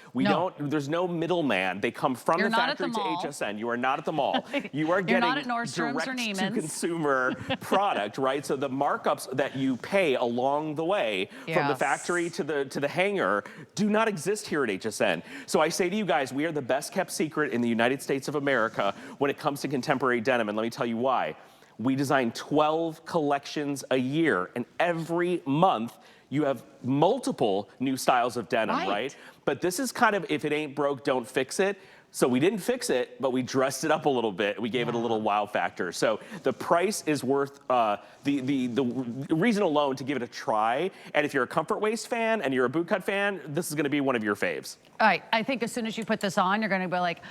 There's no middleman. They come from the factory to HSN. You are not at the mall. You are getting not at Nordstrom's or Neiman's. direct to consumer product, right? So the markups that you pay along the way from the factory to the hanger do not exist here at HSN. So I say to you guys, we are the best kept secret in the United States of America when it comes to contemporary denim. And let me tell you why. We design 12 collections a year, and every month you have multiple new styles of denim, right? But this is kind of, if it ain't broke, don't fix it. So we didn't fix it, but we dressed it up a little bit. We gave it a little wow factor. So the price is worth the reason alone to give it a try. And if you're a comfort waist fan and you're a boot cut fan, this is gonna be one of your faves. All right, I think as soon as you put this on, you're gonna be like,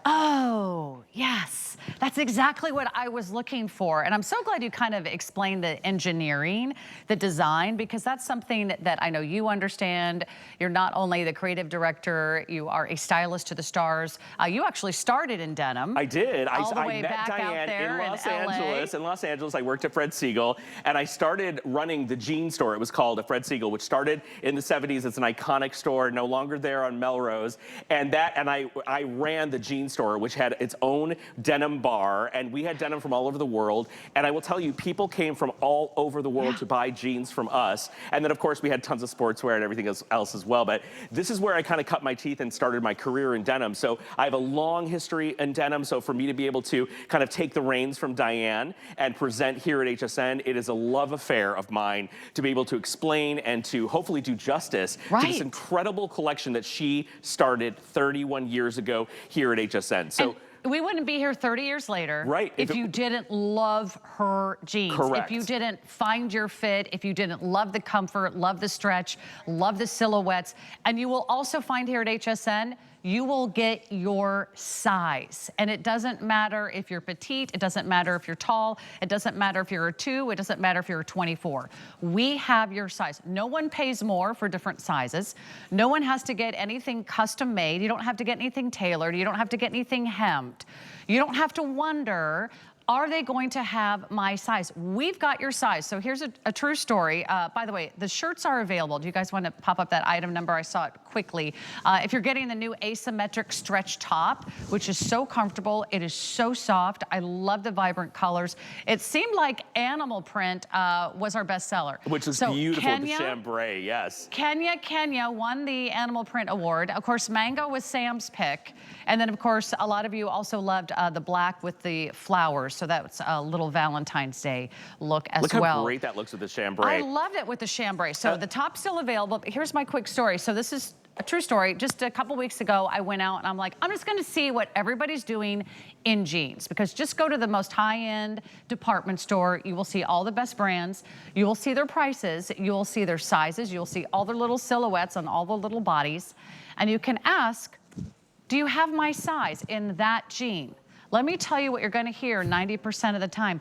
oh, yes, that's exactly what I was looking for. And I'm so glad you kind of explained the engineering, the design, because that's something that I know you understand. You're not only the creative director, you are a stylist to the stars. You actually started in denim. I did. I met Diane in Los Angeles. I worked at Fred Segal, and I started running the jean store. It was called a Fred Segal, which started in the 70s. It's an iconic store, no longer there on Melrose. And I ran the jean store, which had its own denim bar, and we had denim from all over the world. And I will tell you, people came from all over the world to buy jeans from us. And then of course we had tons of sportswear and everything else as well. But this is where I kind of cut my teeth and started my career in denim. So I have a long history in denim. So for me to be able to kind of take the reins from Diane and present here at HSN, it is a love affair of mine to be able to explain and to hopefully do justice to this incredible collection that she started 31 years ago here at HSN. So we wouldn't be here 30 years later if you didn't love her jeans. Correct. If you didn't find your fit, if you didn't love the comfort, love the stretch, love the silhouettes. And you will also find here at HSN, you will get your size. And it doesn't matter if you're petite, it doesn't matter if you're tall, it doesn't matter if you're a 2, it doesn't matter if you're a 24. We have your size. No one pays more for different sizes. No one has to get anything custom made. You don't have to get anything tailored. You don't have to get anything hemmed. You don't have to wonder, are they going to have my size? We've got your size. So here's a true story. By the way, the shirts are available. Do you guys want to pop up that item number? I saw it quickly. If you're getting the new asymmetric stretch top, which is so comfortable, it is so soft. I love the vibrant colors. It seemed like animal print was our best seller. Which is so beautiful, Kenya, the chambray, yes. Kenya won the animal print award. Of course, mango was Sam's pick. And then, of course, a lot of you also loved the black with the flowers. So that's a little Valentine's Day look as well. Look how great that looks with the chambray. I love it with the chambray. So the top's still available. But here's my quick story. So this is a true story. Just a couple weeks ago, I went out and I'm like, I'm just going to see what everybody's doing in jeans. Because just go to the most high-end department store. You will see all the best brands. You will see their prices. You will see their sizes. You'll see all their little silhouettes on all the little bodies. And you can ask, do you have my size in that jean? Let me tell you what you're going to hear 90% of the time.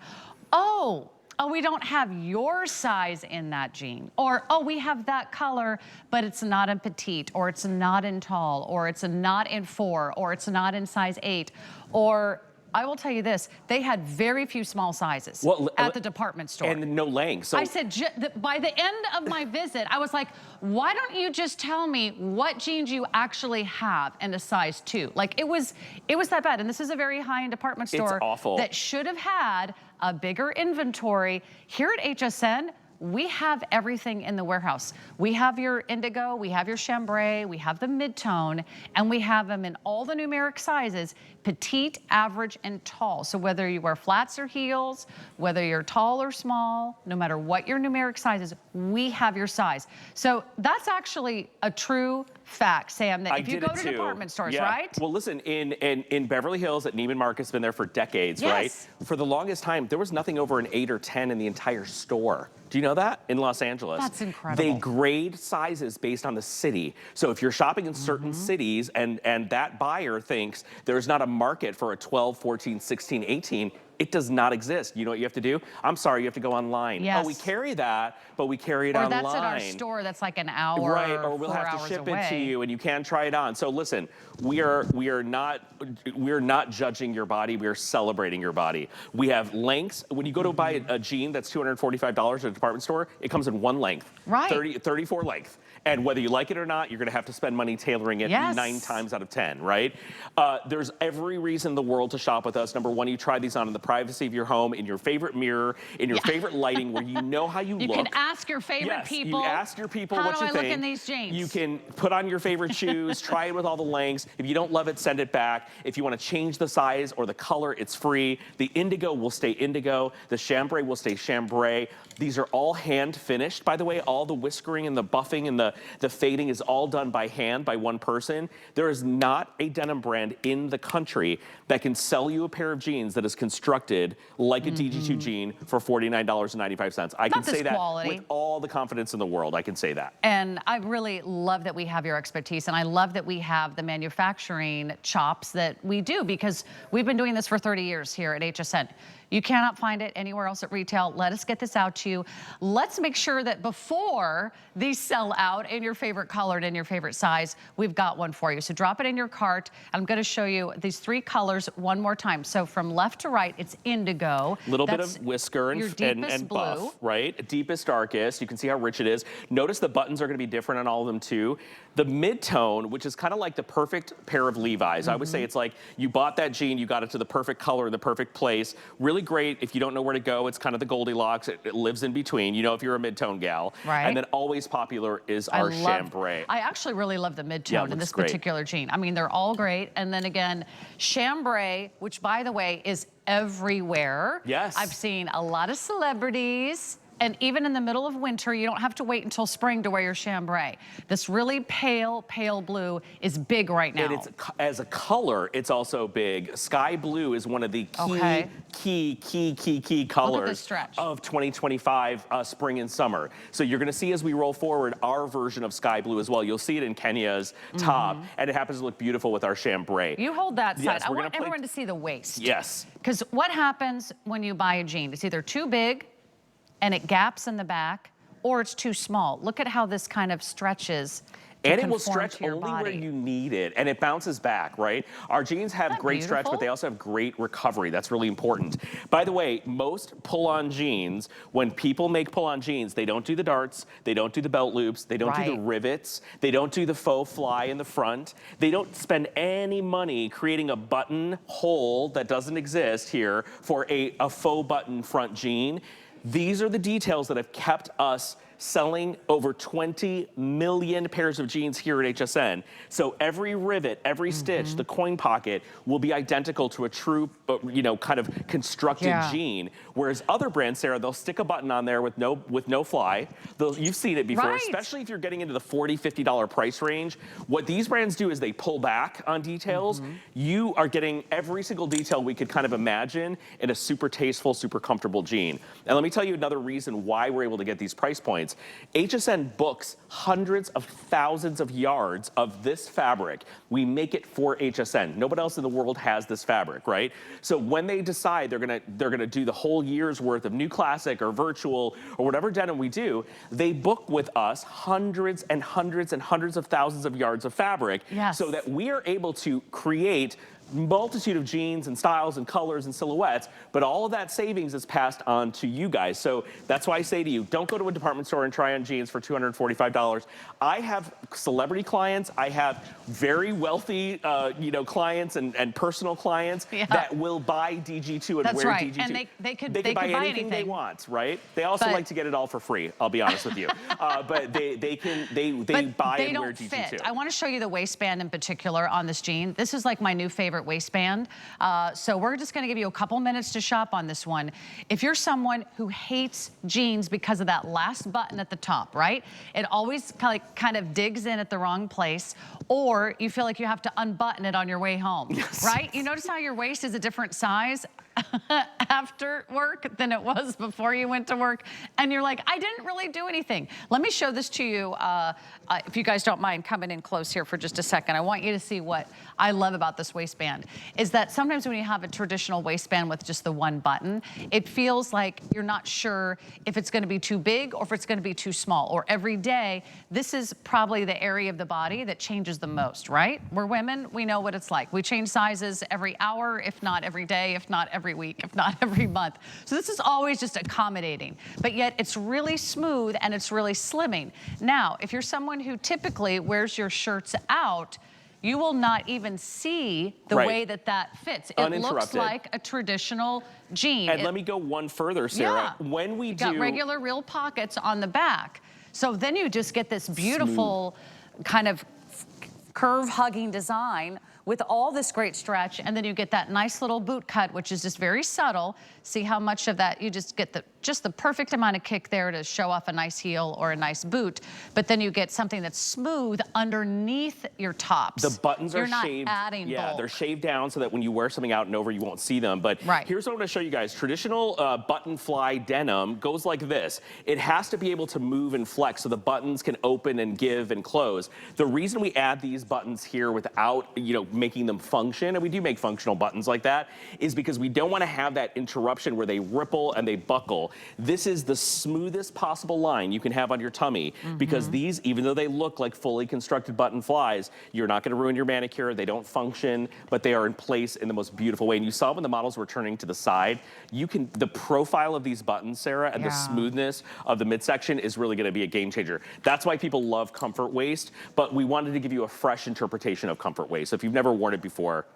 Oh, we don't have your size in that jean. Or, oh, we have that color, but it's not in petite, or it's not in tall, or it's not in 4, or it's not in size 8. Or I will tell you this, they had very few small sizes at the department store. And no length. So I said, by the end of my visit, I was like, why don't you just tell me what jeans you actually have in a size 2? Like, it was that bad. And this is a very high-end department store It's awful. that should have had a bigger inventory. Here at HSN, we have everything in the warehouse. We have your indigo, we have your chambray, we have the mid-tone, and we have them in all the numeric sizes, petite, average, and tall. So whether you wear flats or heels, whether you're tall or small, no matter what your numeric size is, we have your size. So that's actually a true fact, Sam, that if you go to department stores, right? Well, listen, in Beverly Hills at Neiman Marcus, it's been there for decades, Yes. right? For the longest time, there was nothing over an 8 or 10 in the entire store. Do you know that? In Los Angeles. That's incredible. They grade sizes based on the city. So if you're shopping in certain cities and that buyer thinks there's not a market for a 12, 14, 16, 18, it does not exist. You know what you have to do? I'm sorry, you have to go online. Yes. Oh, we carry that, but we carry it Or online. that's at our store that's like an hour, Right, or we'll 4 have to hours ship away. it to you and you can try it on. So listen, we are not judging your body, we are celebrating your body. We have lengths. When you go to buy a jean that's $245 at a department store, it comes in one length. Right. 34 length. And whether you like it or not, you're gonna have to spend money tailoring it 9 times out of 10, right? There's every reason in the world to shop with us. Number one, you try these on in the privacy of your home, in your favorite mirror, in your favorite lighting, where you know how you look. You can ask your favorite people. You ask your people how what do you I think. look in these jeans? You can put on your favorite shoes, try it with all the lengths. If you don't love it, send it back. If you want to change the size or the color, it's free. The indigo will stay indigo. The chambray will stay chambray. These are all hand finished, by the way. All the whiskering and the buffing and the fading is all done by hand by one person. There is not a denim brand in the country that can sell you a pair of jeans that is constructed like a DG2 jean for $49.95. I can say that with all the confidence in the world. I can say that. And I really love that we have your expertise, and I love that we have the manufacturing chops that we do, because we've been doing this for 30 years here at HSN. You cannot find it anywhere else at retail. Let us get this out to you. Let's make sure that before these sell out in your favorite color and in your favorite size, we've got one for you. So drop it in your cart. I'm going to show you these 3 colors one more time. So from left to right, it's indigo. A little bit of whisker and buff, right? Deepest, darkest. You can see how rich it is. Notice the buttons are going to be different on all of them too. The mid-tone, which is kind of like the perfect pair of Levi's. I would say it's like you bought that jean, you got it to the perfect color in the perfect place. Really great if you don't know where to go. It's kind of the Goldilocks. It lives in between. You know, if you're a mid-tone gal. Right. And then always popular is our chambray. I actually really love the mid-tone in this particular jean. I mean, they're all great. And then again, chambray, which by the way is everywhere. Yes. I've seen a lot of celebrities And even in the middle of winter, you don't have to wait until spring to wear your chambray. This really pale, pale blue is big right now. And it's, as a color, it's also big. Sky blue is one of the key colors of 2025 spring and summer. So you're gonna see as we roll forward our version of sky blue as well. You'll see it in Kenya's top, and it happens to look beautiful with our chambray. You hold that side. Yes, I want everyone to see the waist. Yes. Because what happens when you buy a jean? It's either too big and it gaps in the back, or it's too small. Look at how this kind of stretches. And it will stretch only where you need it, and it bounces back, right? Our jeans have great stretch, but they also have great recovery. That's really important. By the way, most pull-on jeans, when people make pull-on jeans, they don't do the darts, they don't do the belt loops, they don't do the rivets, they don't do the faux fly in the front. They don't spend any money creating a button hole that doesn't exist here for a faux button front jean. These are the details that have kept us selling over 20 million pairs of jeans here at HSN. So every rivet, every stitch, the coin pocket will be identical to a true, kind of constructed jean. Whereas other brands, Sarah, they'll stick a button on there with no fly. You've seen it before, especially if you're getting into the $40, $50 price range. What these brands do is they pull back on details. You are getting every single detail we could kind of imagine in a super tasteful, super comfortable jean. And let me tell you another reason why we're able to get these price points. HSN books hundreds of thousands of yards of this fabric. We make it for HSN. Nobody else in the world has this fabric, right? So when they decide they're gonna do the whole year's worth of new classic or virtual or whatever denim we do, they book with us hundreds and hundreds and hundreds of thousands of yards of fabric so that we are able to create multitude of jeans and styles and colors and silhouettes, but all of that savings is passed on to you guys. So that's why I say to you, don't go to a department store and try on jeans for $245. I have celebrity clients, I have very wealthy, clients and personal clients that will buy DG2 and wear DG2. And they could buy anything they want, right? They also like to get it all for free, I'll be honest with you. But they buy and wear DG2. I want to show you the waistband in particular on this jean. This is like my new favorite waistband. So we're just going to give you a couple minutes to shop on this one. If you're someone who hates jeans because of that last button at the top, right? It always kind of digs in at the wrong place, or you feel like you have to unbutton it on your way home, right? You notice how your waist is a different size after work than it was before you went to work, and you're like, I didn't really do anything. Let me show this to you, if you guys don't mind coming in close here for just a second. I want you to see what I love about this waistband, is that sometimes when you have a traditional waistband with just the one button, it feels like you're not sure if it's gonna be too big or if it's gonna be too small, or every day, this is probably the area of the body that changes the most, right? We're women, we know what it's like. We change sizes every hour, if not every day, if not every week, if not every month. So this is always just accommodating, but yet it's really smooth and it's really slimming. Now, if you're someone who typically wears your shirts out, you will not even see the way that fits. It looks like a traditional jean. And let me go one further, Sarah. When we do... got regular real pockets on the back. So then you just get this beautiful kind of curve-hugging design with all this great stretch, and then you get that nice little boot cut, which is just very subtle. See how much of that, you just get just the perfect amount of kick there to show off a nice heel or a nice boot, but then you get something that's smooth underneath your tops. The buttons are shaved. You're not adding bulk. They're shaved down so that when you wear something out and over, you won't see them. But here's what I'm gonna show you guys. Traditional button fly denim goes like this. It has to be able to move and flex so the buttons can open and give and close. The reason we add these buttons here without, making them function, and we do make functional buttons like that, is because we don't want to have that interruption where they ripple and they buckle. This is the smoothest possible line you can have on your tummy, because these, even though they look like fully constructed button flies, you're not going to ruin your manicure. They don't function, but they are in place in the most beautiful way. And you saw when the models were turning to the side, the profile of these buttons, Sarah, and the smoothness of the midsection is really going to be a game changer. That's why people love comfort waist, but we wanted to give you a fresh interpretation of comfort waist. So if you've never worn it before,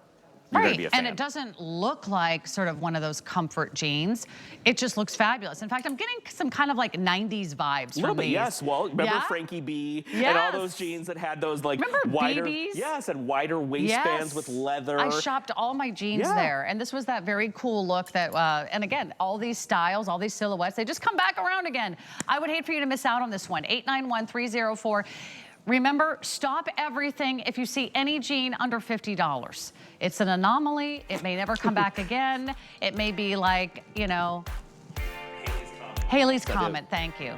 you're gonna Right, be a fan. and it doesn't look like sort of one of those comfort jeans. It just looks fabulous. In fact, I'm getting some kind of like 90s vibes A little from bit, these. yes. Well, remember Yeah? Frankie B and all Yes. those jeans that had those like Remember wider, BBs? yes, and wider waistbands with leather. I shopped all my jeans there, and this was that very cool look that, and again, all these styles, all these silhouettes, they just come back around again. I would hate for you to miss out on this one. 891-304. Remember, stop everything if you see any jean under $50. It's an anomaly. It may never come back again. It may be like, you know, Haley's Comet, thank you.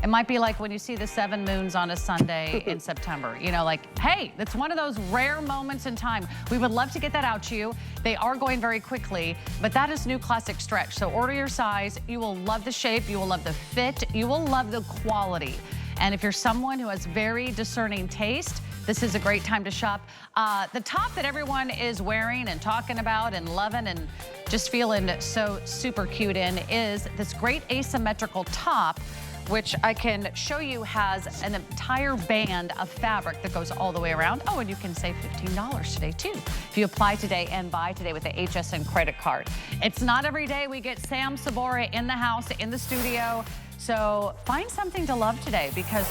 It might be like when you see the 7 moons on a Sunday in September. You know, like, hey, that's one of those rare moments in time. We would love to get that out to you. They are going very quickly, but that is new classic stretch. So order your size. You will love the shape. You will love the fit. You will love the quality. And if you're someone who has very discerning taste, this is a great time to shop. The top that everyone is wearing and talking about and loving and just feeling so super cute in is this great asymmetrical top, which I can show you has an entire band of fabric that goes all the way around. Oh, and you can save $15 today too if you apply today and buy today with the HSN credit card. It's not every day we get Sam Sabora in the house, in the studio. So find something to love today, because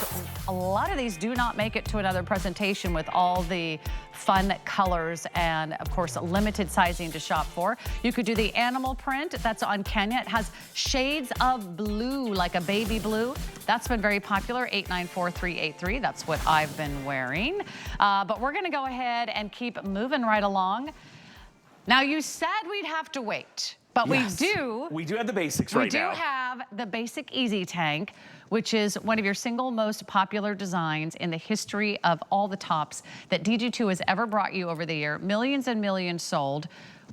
a lot of these do not make it to another presentation with all the fun colors and, of course, limited sizing to shop for. You could do the animal print. That's on Kenya. It has shades of blue, like a baby blue. That's been very popular, 894-383. That's what I've been wearing. But we're going to go ahead and keep moving right along. Now, you said we'd have to wait. But yes. we do have the basics right now. We do have the basic Easy Tank, which is one of your single most popular designs in the history of all the tops that DG2 has ever brought you over the year. Millions and millions sold.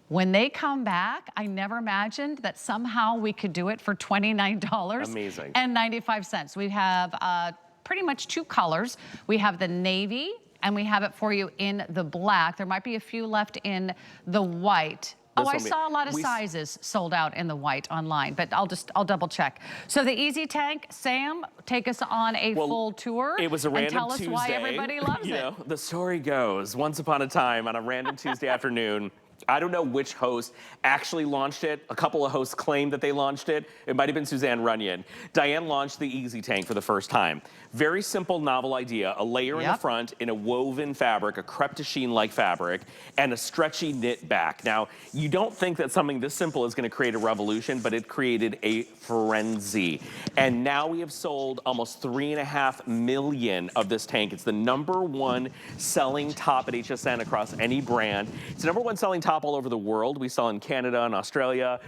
When they come back, I never imagined that somehow we could do it for $29.95. We have pretty much 2 colors. We have the navy, and we have it for you in the black. There might be a few left in the white. Oh, I saw a lot of sizes sold out in the white online, but I'll double check. So the Easy Tank, Sam, take us on a full tour. It was a random and tell us Tuesday. why everybody loves you it. know, the story goes, once upon a time on a random Tuesday afternoon, I don't know which host actually launched it. A couple of hosts claimed that they launched it. It might have been Suzanne Runyon. Diane launched the Easy Tank for the first time. Very simple, novel idea. A layer in the front in a woven fabric, a crepe de chine-like fabric, and a stretchy knit back. Now, you don't think that something this simple is going to create a revolution, but it created a frenzy. And now we have sold almost 3.5 million of this tank. It's the #1 selling top at HSN across any brand. It's the #1 selling top all over the world. We sell in Canada and Australia.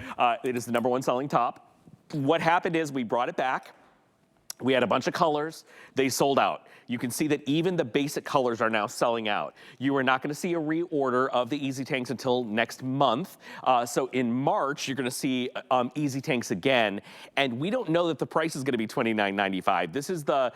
It is the #1 selling top. What happened is we brought it back. We had a bunch of colors. They sold out. You can see that even the basic colors are now selling out. You are not going to see a reorder of the Easy Tanks until next month. So in March, you're going to see Easy Tanks again. And we don't know that the price is going to be $29.95. This is the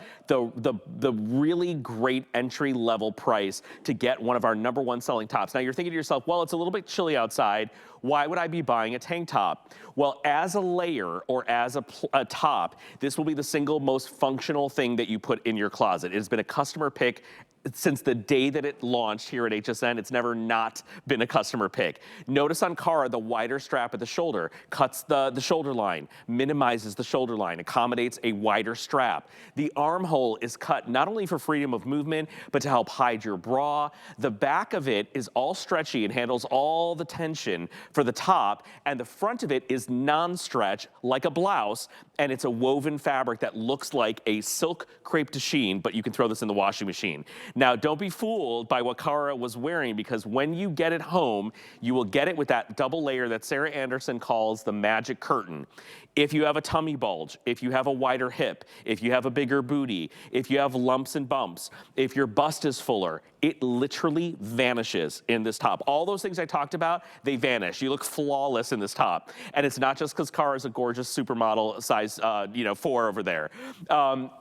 really great entry level price to get one of our #1 selling tops. Now you're thinking to yourself, well, it's a little bit chilly outside. Why would I be buying a tank top? Well, as a layer or as a top, this will be the single most functional thing that you put in your closet. It has been a customer pick since the day that it launched here at HSN. It's never not been a customer pick. Notice on Cara, the wider strap at the shoulder cuts the shoulder line, minimizes the shoulder line, accommodates a wider strap. The armhole is cut not only for freedom of movement, but to help hide your bra. The back of it is all stretchy and handles all the tension for the top, and the front of it is non-stretch like a blouse, and it's a woven fabric that looks like a silk crepe de chine, but you can throw this in the washing machine. Now, don't be fooled by what Cara was wearing, because when you get it home, you will get it with that double layer that Sarah Anderson calls the magic curtain. If you have a tummy bulge, if you have a wider hip, if you have a bigger booty, if you have lumps and bumps, if your bust is fuller, it literally vanishes in this top. All those things I talked about, they vanish. You look flawless in this top. And it's not just because Cara is a gorgeous supermodel size 4 over there.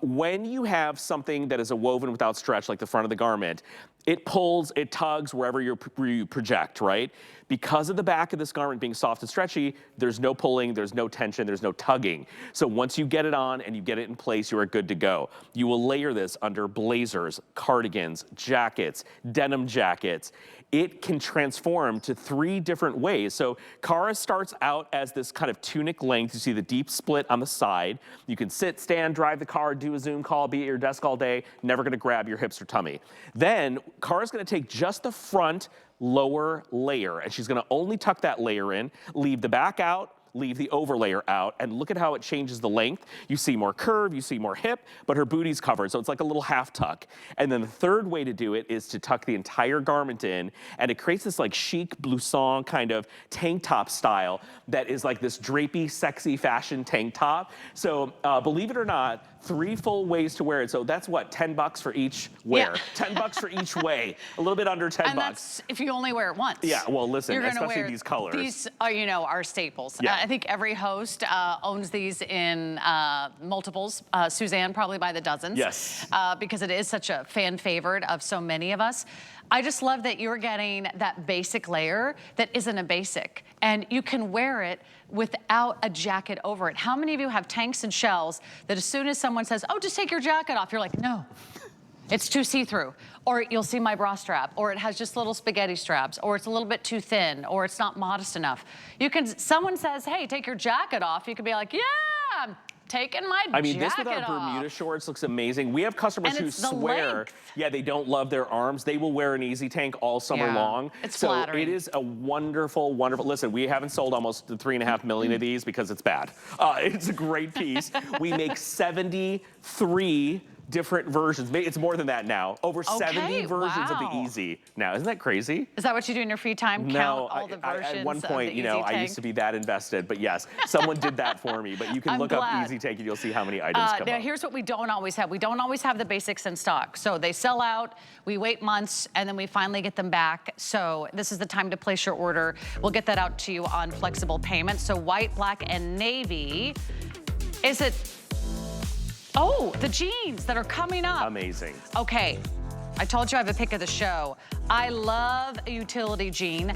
When you have something that is a woven without stretch, like the front of the garment, It pulls, it tugs wherever you project, right? Because of the back of this garment being soft and stretchy, there's no pulling, there's no tension, there's no tugging. So once you get it on and you get it in place, you are good to go. You will layer this under blazers, cardigans, jackets, denim jackets. It can transform to 3 different ways. So Cara starts out as this kind of tunic length. You see the deep split on the side. You can sit, stand, drive the car, do a Zoom call, be at your desk all day, never gonna grab your hips or tummy. Then Cara's gonna take just the front lower layer, and she's gonna only tuck that layer in, leave the back out, leave the over layer out, and look at how it changes the length. You see more curve, you see more hip, but her booty's covered, so it's like a little half tuck. And then the third way to do it is to tuck the entire garment in, and it creates this like chic blouson kind of tank top style that is like this drapey, sexy fashion tank top. So believe it or not, 3 full ways to wear it. So that's what, $10 for each wear. Yeah. $10 for each way. A little bit under $10. And that's if you only wear it once. Yeah, well, listen, You're especially wear these colors. These are, you know, our staples. Yeah. I think every host owns these in multiples. Suzanne probably by the dozens. Yes. Because it is such a fan favorite of so many of us. I just love that you're getting that basic layer that isn't a basic. And you can wear it without a jacket over it. How many of you have tanks and shells that as soon as someone says, oh, just take your jacket off, you're like, no, it's too see-through. Or you'll see my bra strap, or it has just little spaghetti straps, or it's a little bit too thin, or it's not modest enough. You can, someone says, hey, take your jacket off, you could be like, yeah, I'm taking my jacket off. I mean, this with our Bermuda shorts looks amazing. We have customers who swear, yeah, they don't love their arms. They will wear an Easy Tank all summer long. It's so flattering. it is a wonderful, wonderful, listen, we haven't sold almost 3.5 million of these because it's bad. It's a great piece. We make 73 different versions. It's more than that now. Over 70 versions of the Easy now. Isn't that crazy? Is that what you do in your free time? No, Count all the versions at one point, of the you know, Easy Tank? I used to be that invested, but yes, someone did that for me. But you can look up Easy Tank and you'll see how many items come now, up. here's what we don't always have. We don't always have the basics in stock. So they sell out, we wait months, and then we finally get them back. So this is the time to place your order. We'll get that out to you on flexible payments. So white, black, and navy. Is it... Oh, the jeans that are coming up. Amazing. Okay, I told you I have a pick of the show. I love a utility jean.